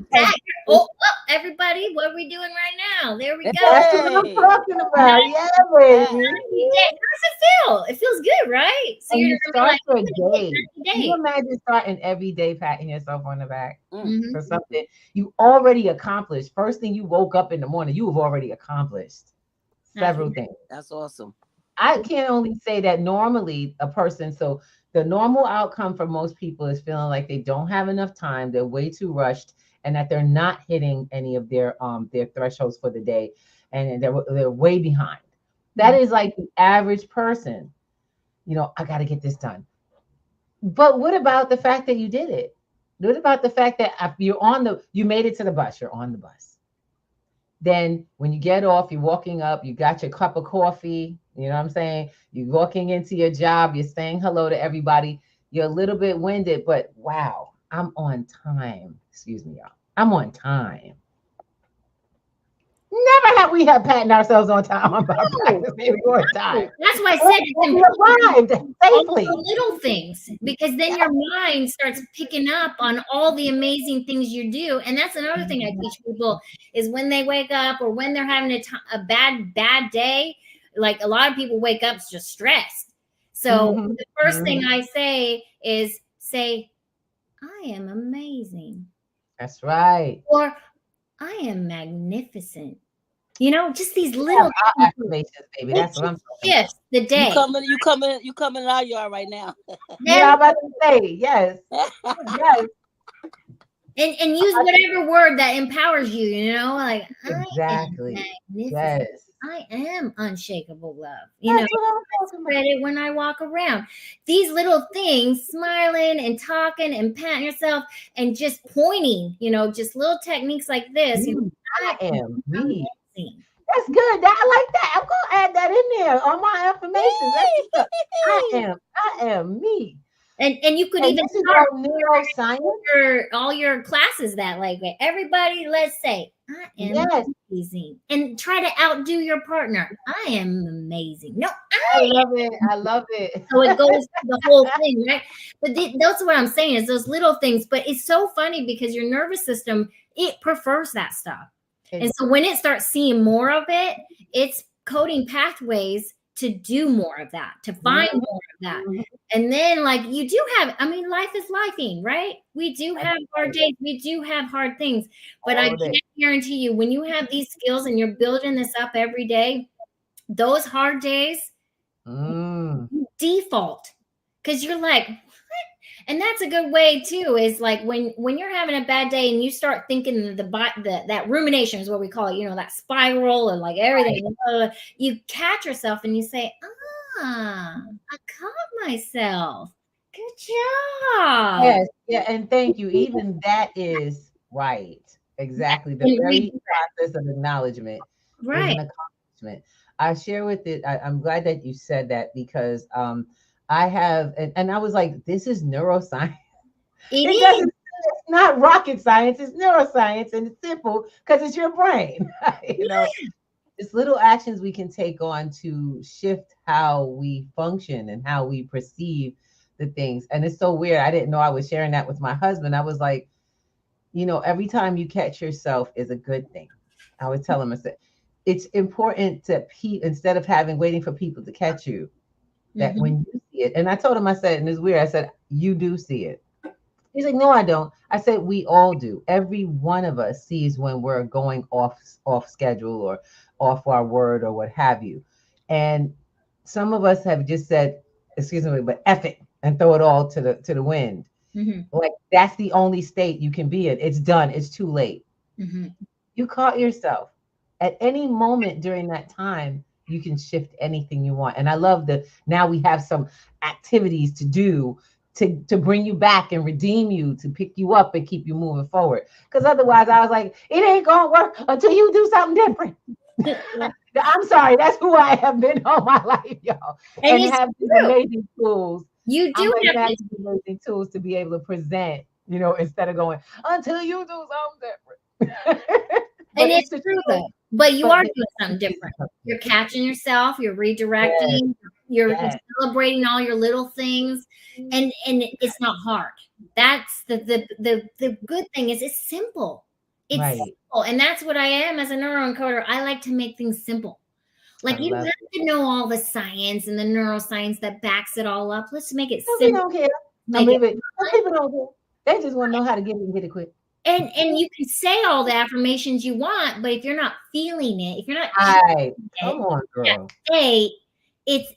D: Everybody, what are we doing right now? There we go.
B: That's what I'm talking about. Yeah, baby.
D: How does it feel? It feels good, right? So
B: you're start your day. Can you imagine starting every day patting yourself on the back for something you already accomplished? First thing you woke up in the morning, you have already accomplished several things.
C: That's awesome.
B: I can only say that normally a person, so the normal outcome for most people is feeling like they don't have enough time, they're way too rushed, and that they're not hitting any of their thresholds for the day, and they're way behind. That is like the average person. I got to get this done. But what about the fact that you did it? What about the fact that you made it to the bus, you're on the bus. Then when you get off, you're walking up, you got your cup of coffee, you know what I'm saying? You're walking into your job, you're saying hello to everybody. You're a little bit winded, but wow, I'm on time. Excuse me, y'all. I'm on time. Never have we had patting ourselves on time. I'm about practice, baby, on time.
D: That's why I said
B: we arrived safely.
D: All the little things, because then your mind starts picking up on all the amazing things you do. And that's another thing I teach people is when they wake up or when they're having a bad day, Like a lot of people wake up just stressed. So the first thing I say is say, I am amazing.
B: That's right.
D: Or I am magnificent. You know, just these little
B: affirmations, baby. That's what I'm talking about.
D: The day.
C: You coming in our yard right now.
B: Yeah, I'm about to say, yes. Yes.
D: And use whatever word that empowers you, you know, like
B: exactly.
D: I am magnificent.
B: Yes.
D: I am unshakable love. You know, I spread it when I walk around. These little things, smiling and talking and patting yourself and just pointing, you know, just little techniques like this. You know,
B: I am me. That's good. I like that. I'm gonna add that in there on my affirmations. I am me.
D: And you could even start neuroscience all your classes that like everybody. Let's say I am amazing, and try to outdo your partner. I am amazing. No,
B: I love it. I love it.
D: So it goes to the whole thing, right? But that's what I'm saying is those little things. But it's so funny because your nervous system, it prefers that stuff, and so when it starts seeing more of it, it's coding pathways to do more of that, to find more of that. And then like you do have, I mean, life is lifing, right? We do have hard days. We do have hard things, but I can guarantee you when you have these skills and you're building this up every day, those hard days default because you're like, what? And that's a good way too, is like when you're having a bad day and you start thinking that rumination is what we call it, you know, that spiral and like everything, you catch yourself and you say, I caught myself. Good job.
B: Yes. Yeah. And thank you. Even that is right. Exactly. The very process of acknowledgement is an accomplishment. I share with it. I'm glad that you said that because I have, and I was like, this is neuroscience. It's not rocket science. It's neuroscience, and it's simple because it's your brain. You know, it's little actions we can take on to shift how we function and how we perceive the things. And it's so weird. I didn't know I was sharing that with my husband. I was like, you know, every time you catch yourself is a good thing. I would tell him, I said, it's important to instead of waiting for people to catch you, that when you see it, and I told him, I said, and it's weird, I said, you do see it. He's like, no, I don't. I said, we all do. Every one of us sees when we're going off schedule or off our word or what have you. And some of us have just said, excuse me, but F it and throw it all to the wind. Like that's the only state you can be in. It's done. It's too late. You caught yourself at any moment during that time. You can shift anything you want. And I love that now we have some activities to do to bring you back and redeem you, to pick you up and keep you moving forward. Because otherwise I was like, it ain't gonna work until you do something different. I'm sorry, that's who I have been all my life, y'all. And have these amazing tools.
D: You do
B: have these amazing tools to be able to present, you know, instead of going, until you do something different.
D: And it's true though. But you are doing something different. You're catching yourself, you're redirecting, you're celebrating all your little things, and it's not hard. That's the good thing is it's simple. It's simple. And that's what I am as a neuroencoder. I like to make things simple. Like you don't have to know all the science and the neuroscience that backs it all up. Let's make it simple.
B: Don't care. Some people don't care. They just want to know how to get it quick.
D: And you can say all the affirmations you want, but if you're not feeling it, if you're not
B: come on, girl.
D: It's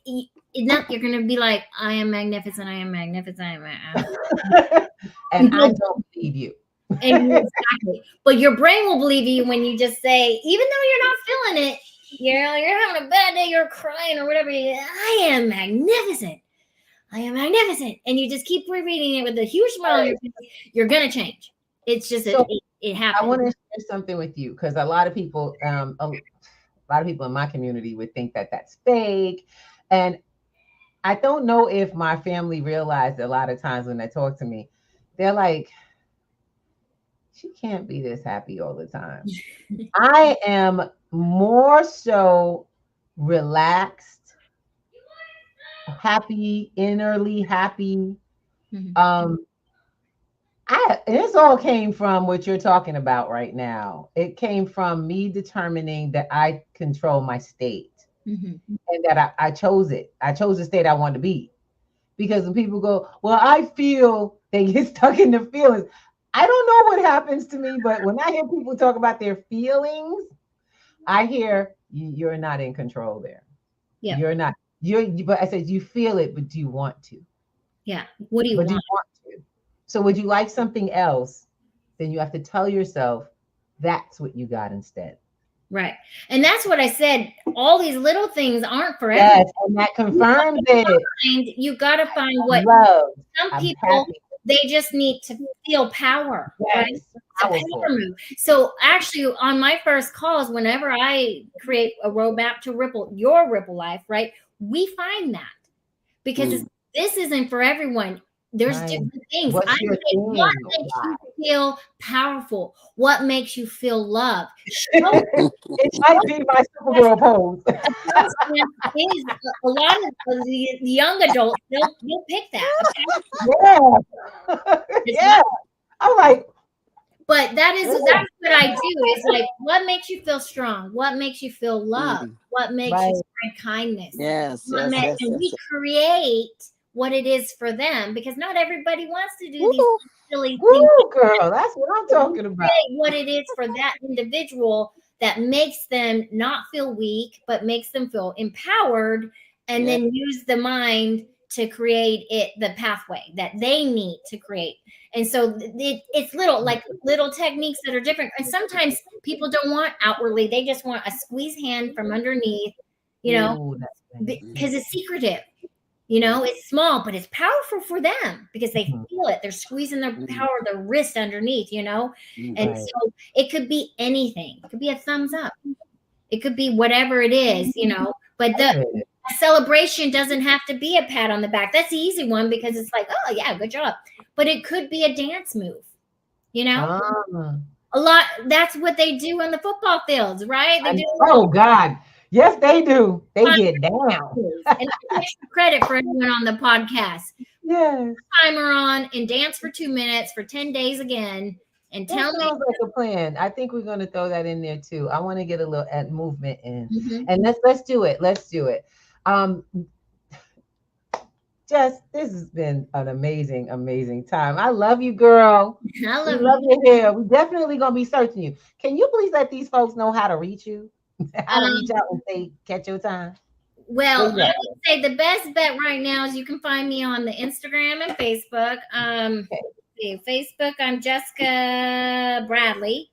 D: not, you're gonna be like, I am magnificent, I am magnificent, I am magnificent.
B: And I don't believe you.
D: Exactly. But your brain will believe you when you just say, even though you're not feeling it, you're having a bad day, you're crying or whatever, I am magnificent. I am magnificent. And you just keep repeating it with a huge smile on your face, you're gonna change. It's just it happens.
B: I want to share something with you because a lot of people in my community would think that that's fake, and I don't know if my family realized a lot of times when they talk to me, they're like, she can't be this happy all the time. I am more so relaxed, happy, innerly happy. This all came from what you're talking about right now. It came from me determining that I control my state. and that I chose it. I chose the state I wanted to be. Because when people go, well, I feel, they get stuck in their feelings. I don't know what happens to me, but when I hear people talk about their feelings, I hear you're not in control there. Yeah. You're not. But I said, you feel it, but do you want to?
D: Yeah. What do you want?
B: Do you want to? So would you like something else? Then you have to tell yourself that's what you got instead.
D: Right. And that's what I said. All these little things aren't for everyone. Yes,
B: and that confirms it.
D: You got to find what some people, they just need to feel power. Yes, right? It's a power move. So actually on my first calls, whenever I create a roadmap to your ripple life, right? We find that because this isn't for everyone. There's different things. What makes you feel powerful? What makes you feel loved?
B: It might be my Supergirl pose.
D: A lot of the young adults, they'll pick that.
B: Okay? Yeah. I'm like,
D: but that's what I do is like, what makes you feel strong? What makes you feel loved? What makes you spread kindness?
C: Yes.
D: And we create what it is for them, because not everybody wants to do these silly things.
B: Girl, that's what I'm talking about.
D: What it is for that individual that makes them not feel weak, but makes them feel empowered, and then use the mind to create the pathway that they need to create. And so it's little techniques that are different. And sometimes people don't want outwardly; they just want a squeeze hand from underneath, because it's secretive. It's small, but it's powerful for them because they feel it. They're squeezing their power, their wrist underneath, And so it could be anything. It could be a thumbs up. It could be whatever it is, But the celebration doesn't have to be a pat on the back. That's the easy one because it's like, oh, yeah, good job. But it could be a dance move, A lot. That's what they do on the football fields, right?
B: Oh, God. Yes, they do. They get down.
D: And extra credit for everyone on the podcast.
B: Yes.
D: Timer on and dance for 2 minutes for 10 days again. And tell me.
B: Sounds like a plan. I think we're going to throw that in there too. I want to get a little movement in. And let's do it. Let's do it. Jess, this has been an amazing, amazing time. I love you, girl.
D: I
B: love your hair. We're definitely going to be searching you. Can you please let these folks know how to reach you? How to reach out when they catch your time?
D: Well, I would say the best bet right now is you can find me on the Instagram and Facebook. Facebook, I'm Jessica Bradley.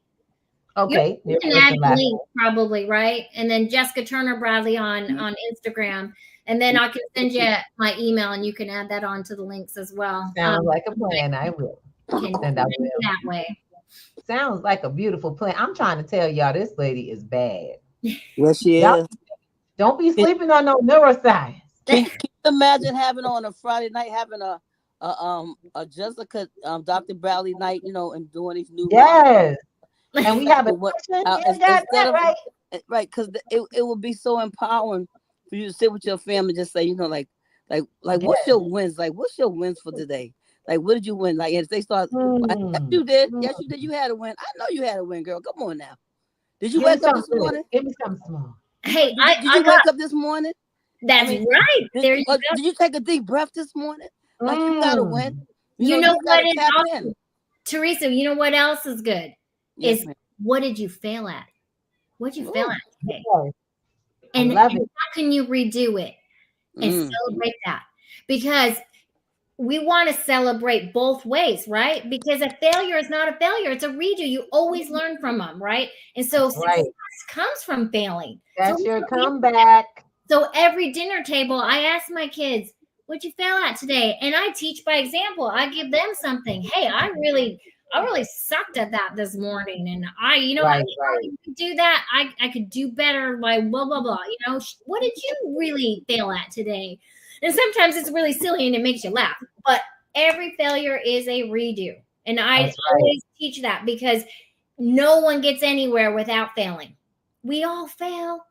B: Okay.
D: You can add the link probably, right? And then Jessica Turner Bradley on Instagram. And then I can send you my email and you can add that on to the links as well.
B: Sounds like a plan. I will.
D: That way.
B: Sounds like a beautiful plan. I'm trying to tell y'all, this lady is bad.
C: Yes, she is.
B: Don't be sleeping on no neuroscience.
C: Can you imagine having on a Friday night, having a Jessica Dr. Bradley night, and doing these new
B: and we have a
C: right, because it would be so empowering for you to sit with your family, just say, like what's your wins? Like, what's your wins for today? Like, what did you win? Like, if they start, yes, you did. Yes, you did. You had a win. I know you had a win, girl. Come on now. Did you wake up this morning?
B: Give me something small.
D: Hey,
C: did you wake up this morning?
D: That's right. There you go.
C: Did you take a deep breath this morning? Like, you got to win.
D: You know what is awesome? Teresa, you know what else is good? Yes, what did you fail at? What did you fail at today? And how can you redo it and celebrate that? Because we want to celebrate both ways, right? Because a failure is not a failure. It's a redo. You always learn from them, right? And so success comes from failing.
B: That's your comeback.
D: So every dinner table, I ask my kids, what'd you fail at today? And I teach by example. I give them something. Hey, I really sucked at that this morning. And I could do that. I could do better, like blah, blah, blah. What did you really fail at today? And sometimes it's really silly and it makes you laugh, but every failure is a redo. And I always teach that because no one gets anywhere without failing. We all fail.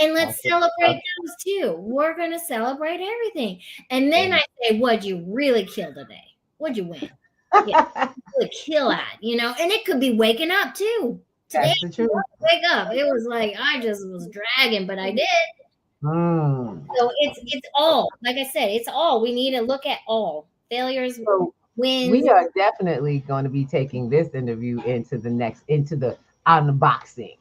D: And let's celebrate those too. We're going to celebrate everything. And then I say, what'd you really kill today? What'd you win? Really kill at, and it could be waking up too. Today, wake up. It was like, I just was dragging, but I did. So it's all, like I said, it's all. We need to look at all failures,
B: So
D: wins.
B: we are definitely going to be taking this interview into the unboxing.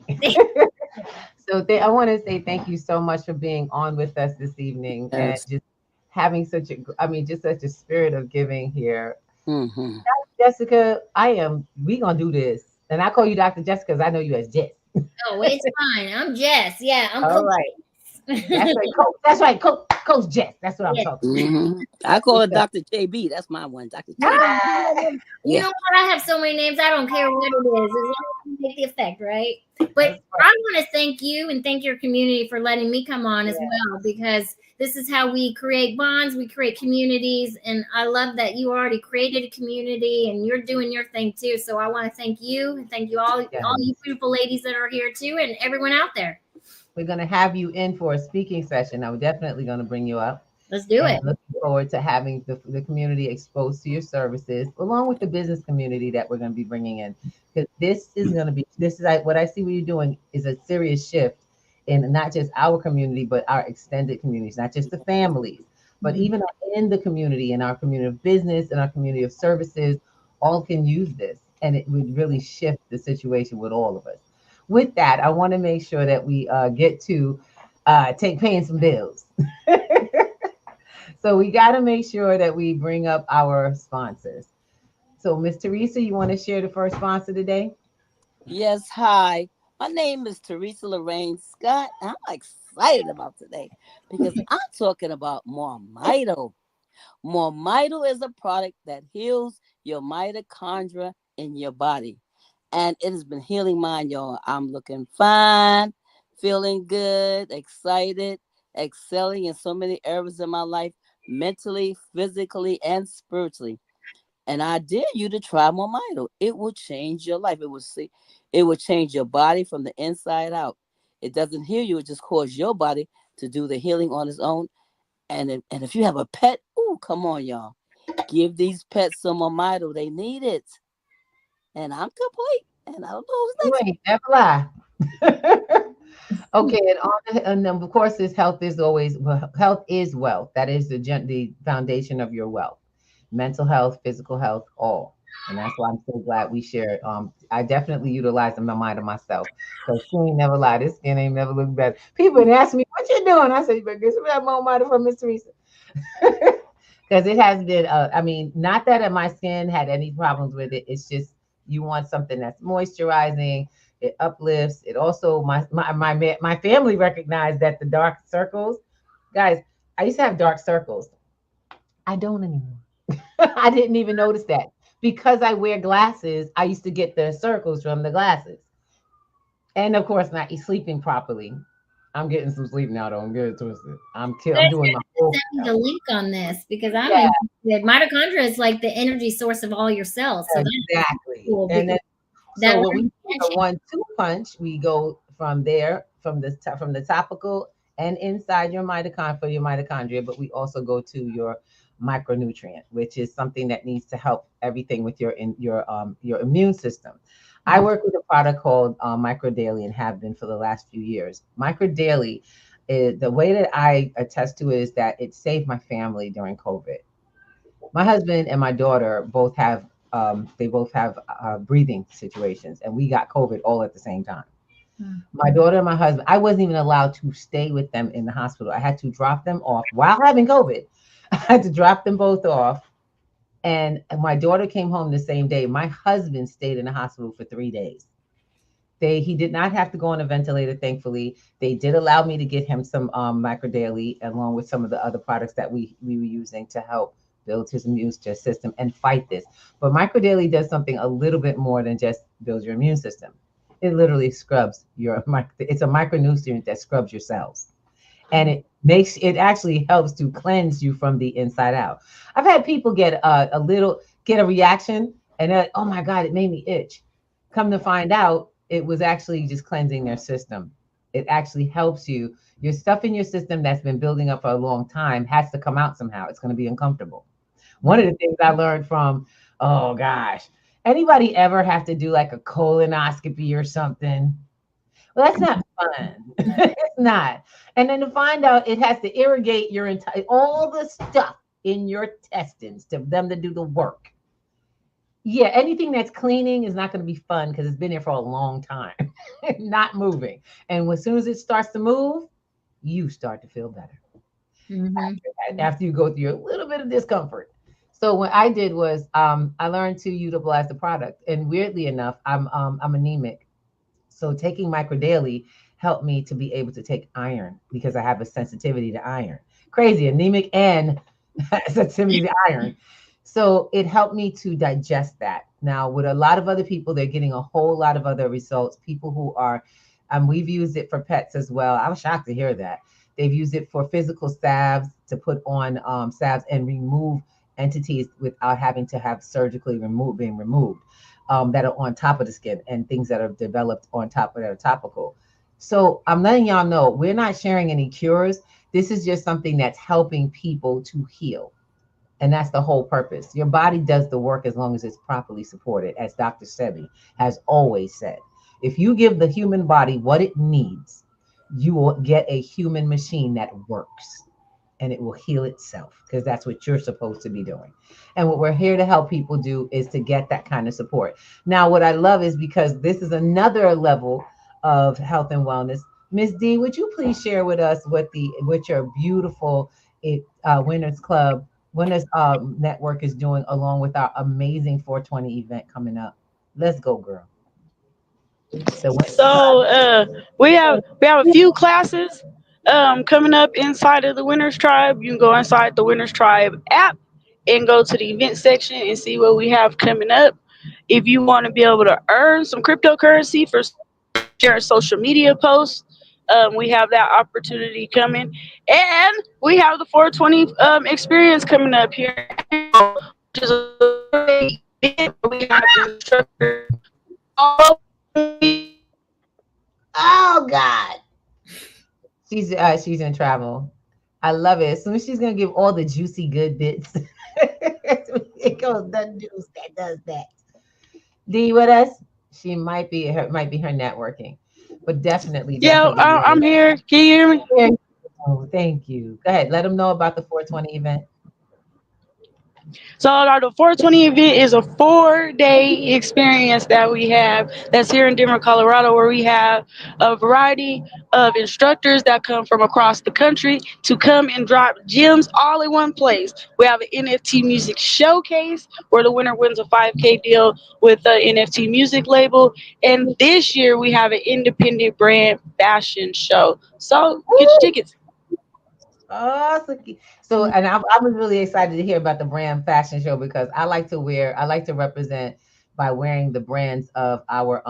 B: So I want to say thank you so much for being on with us this evening and just having such a spirit of giving here. Jessica, we gonna do this. And I call you Dr. Jessica because I know you as Jess.
D: Oh, it's fine. I'm Jess. Yeah, I'm
B: all right. That's right, Coach. That's right, Coach Jess. That's what I'm talking about.
C: I call it Dr. JB. That's my one, Dr. JB.
D: You know what? I have so many names. I don't care what it is, as long as you make the effect, right? But I want to thank you and thank your community for letting me come on as well, because this is how we create bonds, we create communities, and I love that you already created a community and you're doing your thing too. So I want to thank you and thank you all you beautiful ladies that are here too, and everyone out there.
B: We're going to have you in for a speaking session. I'm definitely going to bring you up.
D: Let's do it.
B: Looking forward to having the community exposed to your services, along with the business community that we're going to be bringing in. Because this is what I see what you're doing is a serious shift in not just our community, but our extended communities, not just the families, but even in the community, in our community of business, in our community of services, all can use this. And it would really shift the situation with all of us. With that, I want to make sure that we get to paying some bills. So we got to make sure that we bring up our sponsors. So Miss Teresa, you want to share the first sponsor today?
C: Yes, hi. My name is Teresa Lorraine Scott. I'm excited about today because I'm talking about Mormito. Mormito is a product that heals your mitochondria in your body. And it has been healing mine, y'all. I'm looking fine, feeling good, excited, excelling in so many areas of my life, mentally, physically, and spiritually. And I dare you to try Mormito. It will change your life. It will change your body from the inside out. It doesn't heal you. It just causes your body to do the healing on its own. And if you have a pet, come on, y'all. Give these pets some Mormito. They need it. And I'm complete. And I don't know who's next.
B: You ain't never lie. Okay, and of course, health is wealth. That is the foundation of your wealth. Mental health, physical health, all. And that's why I'm so glad we shared. I definitely utilize in my mind of myself. Because she ain't never lie. This skin ain't never looked better. People ask me, what you doing? I said, you better get some of that Mormito from Miss Teresa. Because it has been, not that my skin had any problems with it. It's just you want something that's moisturizing. It uplifts. It also, my family recognized that the dark circles, guys, I used to have dark circles. I don't anymore. I didn't even notice that. Because I wear glasses, I used to get the circles from the glasses. And of course, not sleeping properly. I'm getting some sleep now, though. I'm getting twisted. I'm doing my whole.
D: Send me the link on this because I'm interested. Mitochondria is like the energy source of all your cells. So
B: exactly.
D: Cool,
B: and then, so when we do the 1-2 punch, we go from there, from the topical and inside your mitochondria, but we also go to your micronutrient, which is something that needs to help everything with your immune system. I work with a product called Micro Daily and have been for the last few years. Micro Daily, the way that I attest to it is that it saved my family during COVID. My husband and my daughter both have breathing situations, and we got COVID all at the same time. My daughter and my husband, I wasn't even allowed to stay with them in the hospital. I had to drop them off while having COVID. I had to drop them both off. And my daughter came home the same day. My husband stayed in the hospital for 3 days. He did not have to go on a ventilator, thankfully. They did allow me to get him some Micro Daily, along with some of the other products that we were using to help build his immune system and fight this. But Micro Daily does something a little bit more than just build your immune system. It literally scrubs it's a micronutrient that scrubs your cells. And it actually helps to cleanse you from the inside out. I've had people get a reaction and oh my God, it made me itch. Come to find out, it was actually just cleansing their system. It actually helps you. Your stuff in your system that's been building up for a long time has to come out somehow. It's going to be uncomfortable. One of the things I learned from, oh gosh, anybody ever have to do like a colonoscopy or something? Well, that's not fun. It's not. And then to find out it has to irrigate your entire all the stuff in your intestines to them to do the work. Yeah, anything that's cleaning is not going to be fun because it's been there for a long time, not moving. And as soon as it starts to move, you start to feel better after you go through a little bit of discomfort. So what I did was I learned to utilize the product, and weirdly enough, I'm anemic, so taking micro daily helped me to be able to take iron because I have a sensitivity to iron. Crazy, anemic and sensitivity to iron. So it helped me to digest that. Now, with a lot of other people, they're getting a whole lot of other results. People who are, we've used it for pets as well. I was shocked to hear that. They've used it for physical salves to put on salves and remove entities without having to have surgically being removed that are on top of the skin and things that are developed on top of that are topical. So I'm letting y'all know we're not sharing any cures. This is just something that's helping people to heal. And that's the whole purpose. Your body does the work as long as it's properly supported, as Dr. Sebi has always said. If you give the human body what it needs, you will get a human machine that works and it will heal itself because that's what you're supposed to be doing. And what we're here to help people do is to get that kind of support. Now, what I love is because this is another level of health and wellness. Miss D, would you please share with us what your beautiful Winners Club Winners Network is doing along with our amazing 420 event coming up? Let's go, girl.
E: So we have a few classes coming up inside of the Winners Tribe. You can go inside the Winners Tribe app and go to the event section and see what we have coming up. If you want to be able to earn some cryptocurrency for sharing social media posts, we have that opportunity coming. And we have the 420 experience coming up here, which is a great event where we have instructors all
B: Oh God. She's in travel. I love it. As soon as she's gonna give all the juicy good bits. It goes the juice that does that. D with us? She might be her networking. But definitely.
E: Yeah, I'm here. Can you hear me?
B: Oh, thank you. Go ahead. Let them know about the 420 event.
E: So the 420 event is a 4-day experience that we have that's here in Denver, Colorado, where we have a variety of instructors that come from across the country to come and drop gems all in one place. We have an NFT music showcase where the winner wins a 5K deal with an NFT music label. And this year we have an independent brand fashion show. So get your tickets.
B: Oh, so and I was really excited to hear about the brand fashion show because I like to represent by wearing the brands of our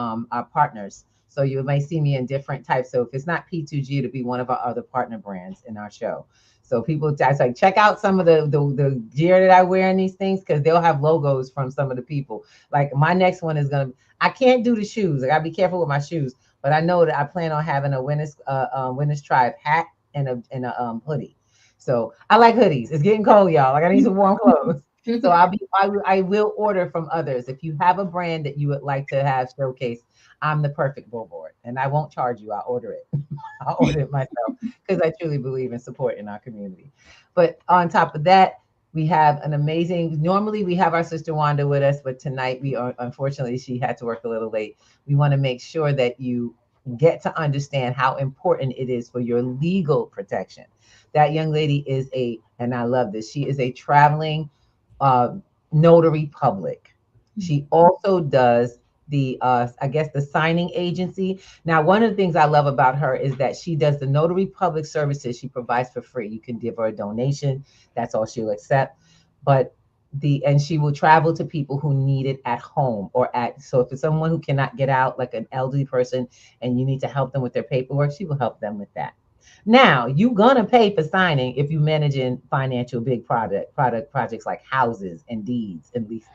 B: partners. So you may see me in different types. So if it's not P2G, it'll be one of our other partner brands in our show. So people, I like check out some of the gear that I wear in these things because they'll have logos from some of the people. Like my next one is I can't do the shoes. I gotta be careful with my shoes, but I know that I plan on having a Winners Tribe hat and a hoodie. So I like hoodies. It's getting cold, y'all. Like I need some warm clothes. So I will order from others. If you have a brand that you would like to have showcase, I'm the perfect billboard, and I won't charge you. I'll order it. I'll order it myself because I truly believe in supporting our community. But on top of that, we have an amazing. Normally we have our sister Wanda with us, but tonight unfortunately she had to work a little late. We want to make sure that you get to understand how important it is for your legal protection. That young lady is and I love this, she is a traveling notary public. She also does the the signing agency. Now, one of the things I love about her is that she does the notary public services she provides for free. You can give her a donation. That's all she'll accept. But she will travel to people who need it at home so if it's someone who cannot get out, like an elderly person, and you need to help them with their paperwork, she will help them with that. Now, you're gonna pay for signing if you managing financial big projects like houses and deeds and leases.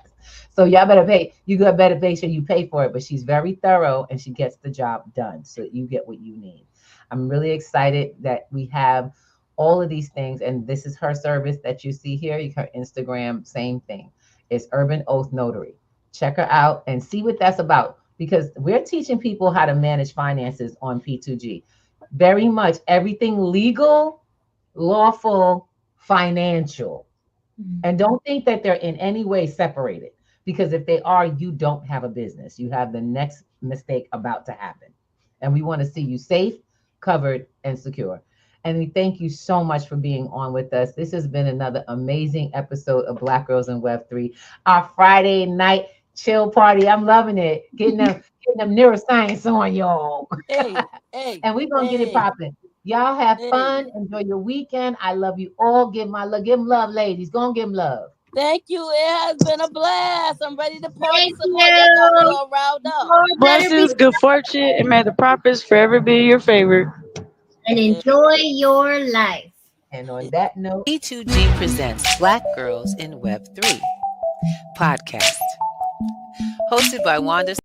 B: So y'all better pay. You better make sure you pay for it. But she's very thorough and she gets the job done, so you get what you need. I'm really excited that we have all of these things, and this is her service that you see here. Her Instagram, same thing. It's Urban Oath Notary. Check her out and see what that's about. because we're teaching people how to manage finances on P2G. Very much everything legal, lawful, financial. And don't think that they're in any way separated, because if they are, you don't have a business. You have the next mistake about to happen. And we want to see you safe, covered, and secure. And we thank you so much for being on with us. This has been another amazing episode of Black Girls in Web3, our Friday night chill party. I'm loving it. Getting them neuroscience on, y'all.
C: Hey,
B: and we're going to get it popping. Y'all have fun. Enjoy your weekend. I love you all. Give them love, ladies. Go and give them love.
C: Thank you. It has been a blast. I'm ready to party
D: Thank
C: some more. Y'all got me all riled up.
E: Blessings, good fortune, and may the profits forever be your favorite.
D: And enjoy your life.
B: And on that note,
A: P2G presents Black Girls in Web3 podcast, hosted by Wanda.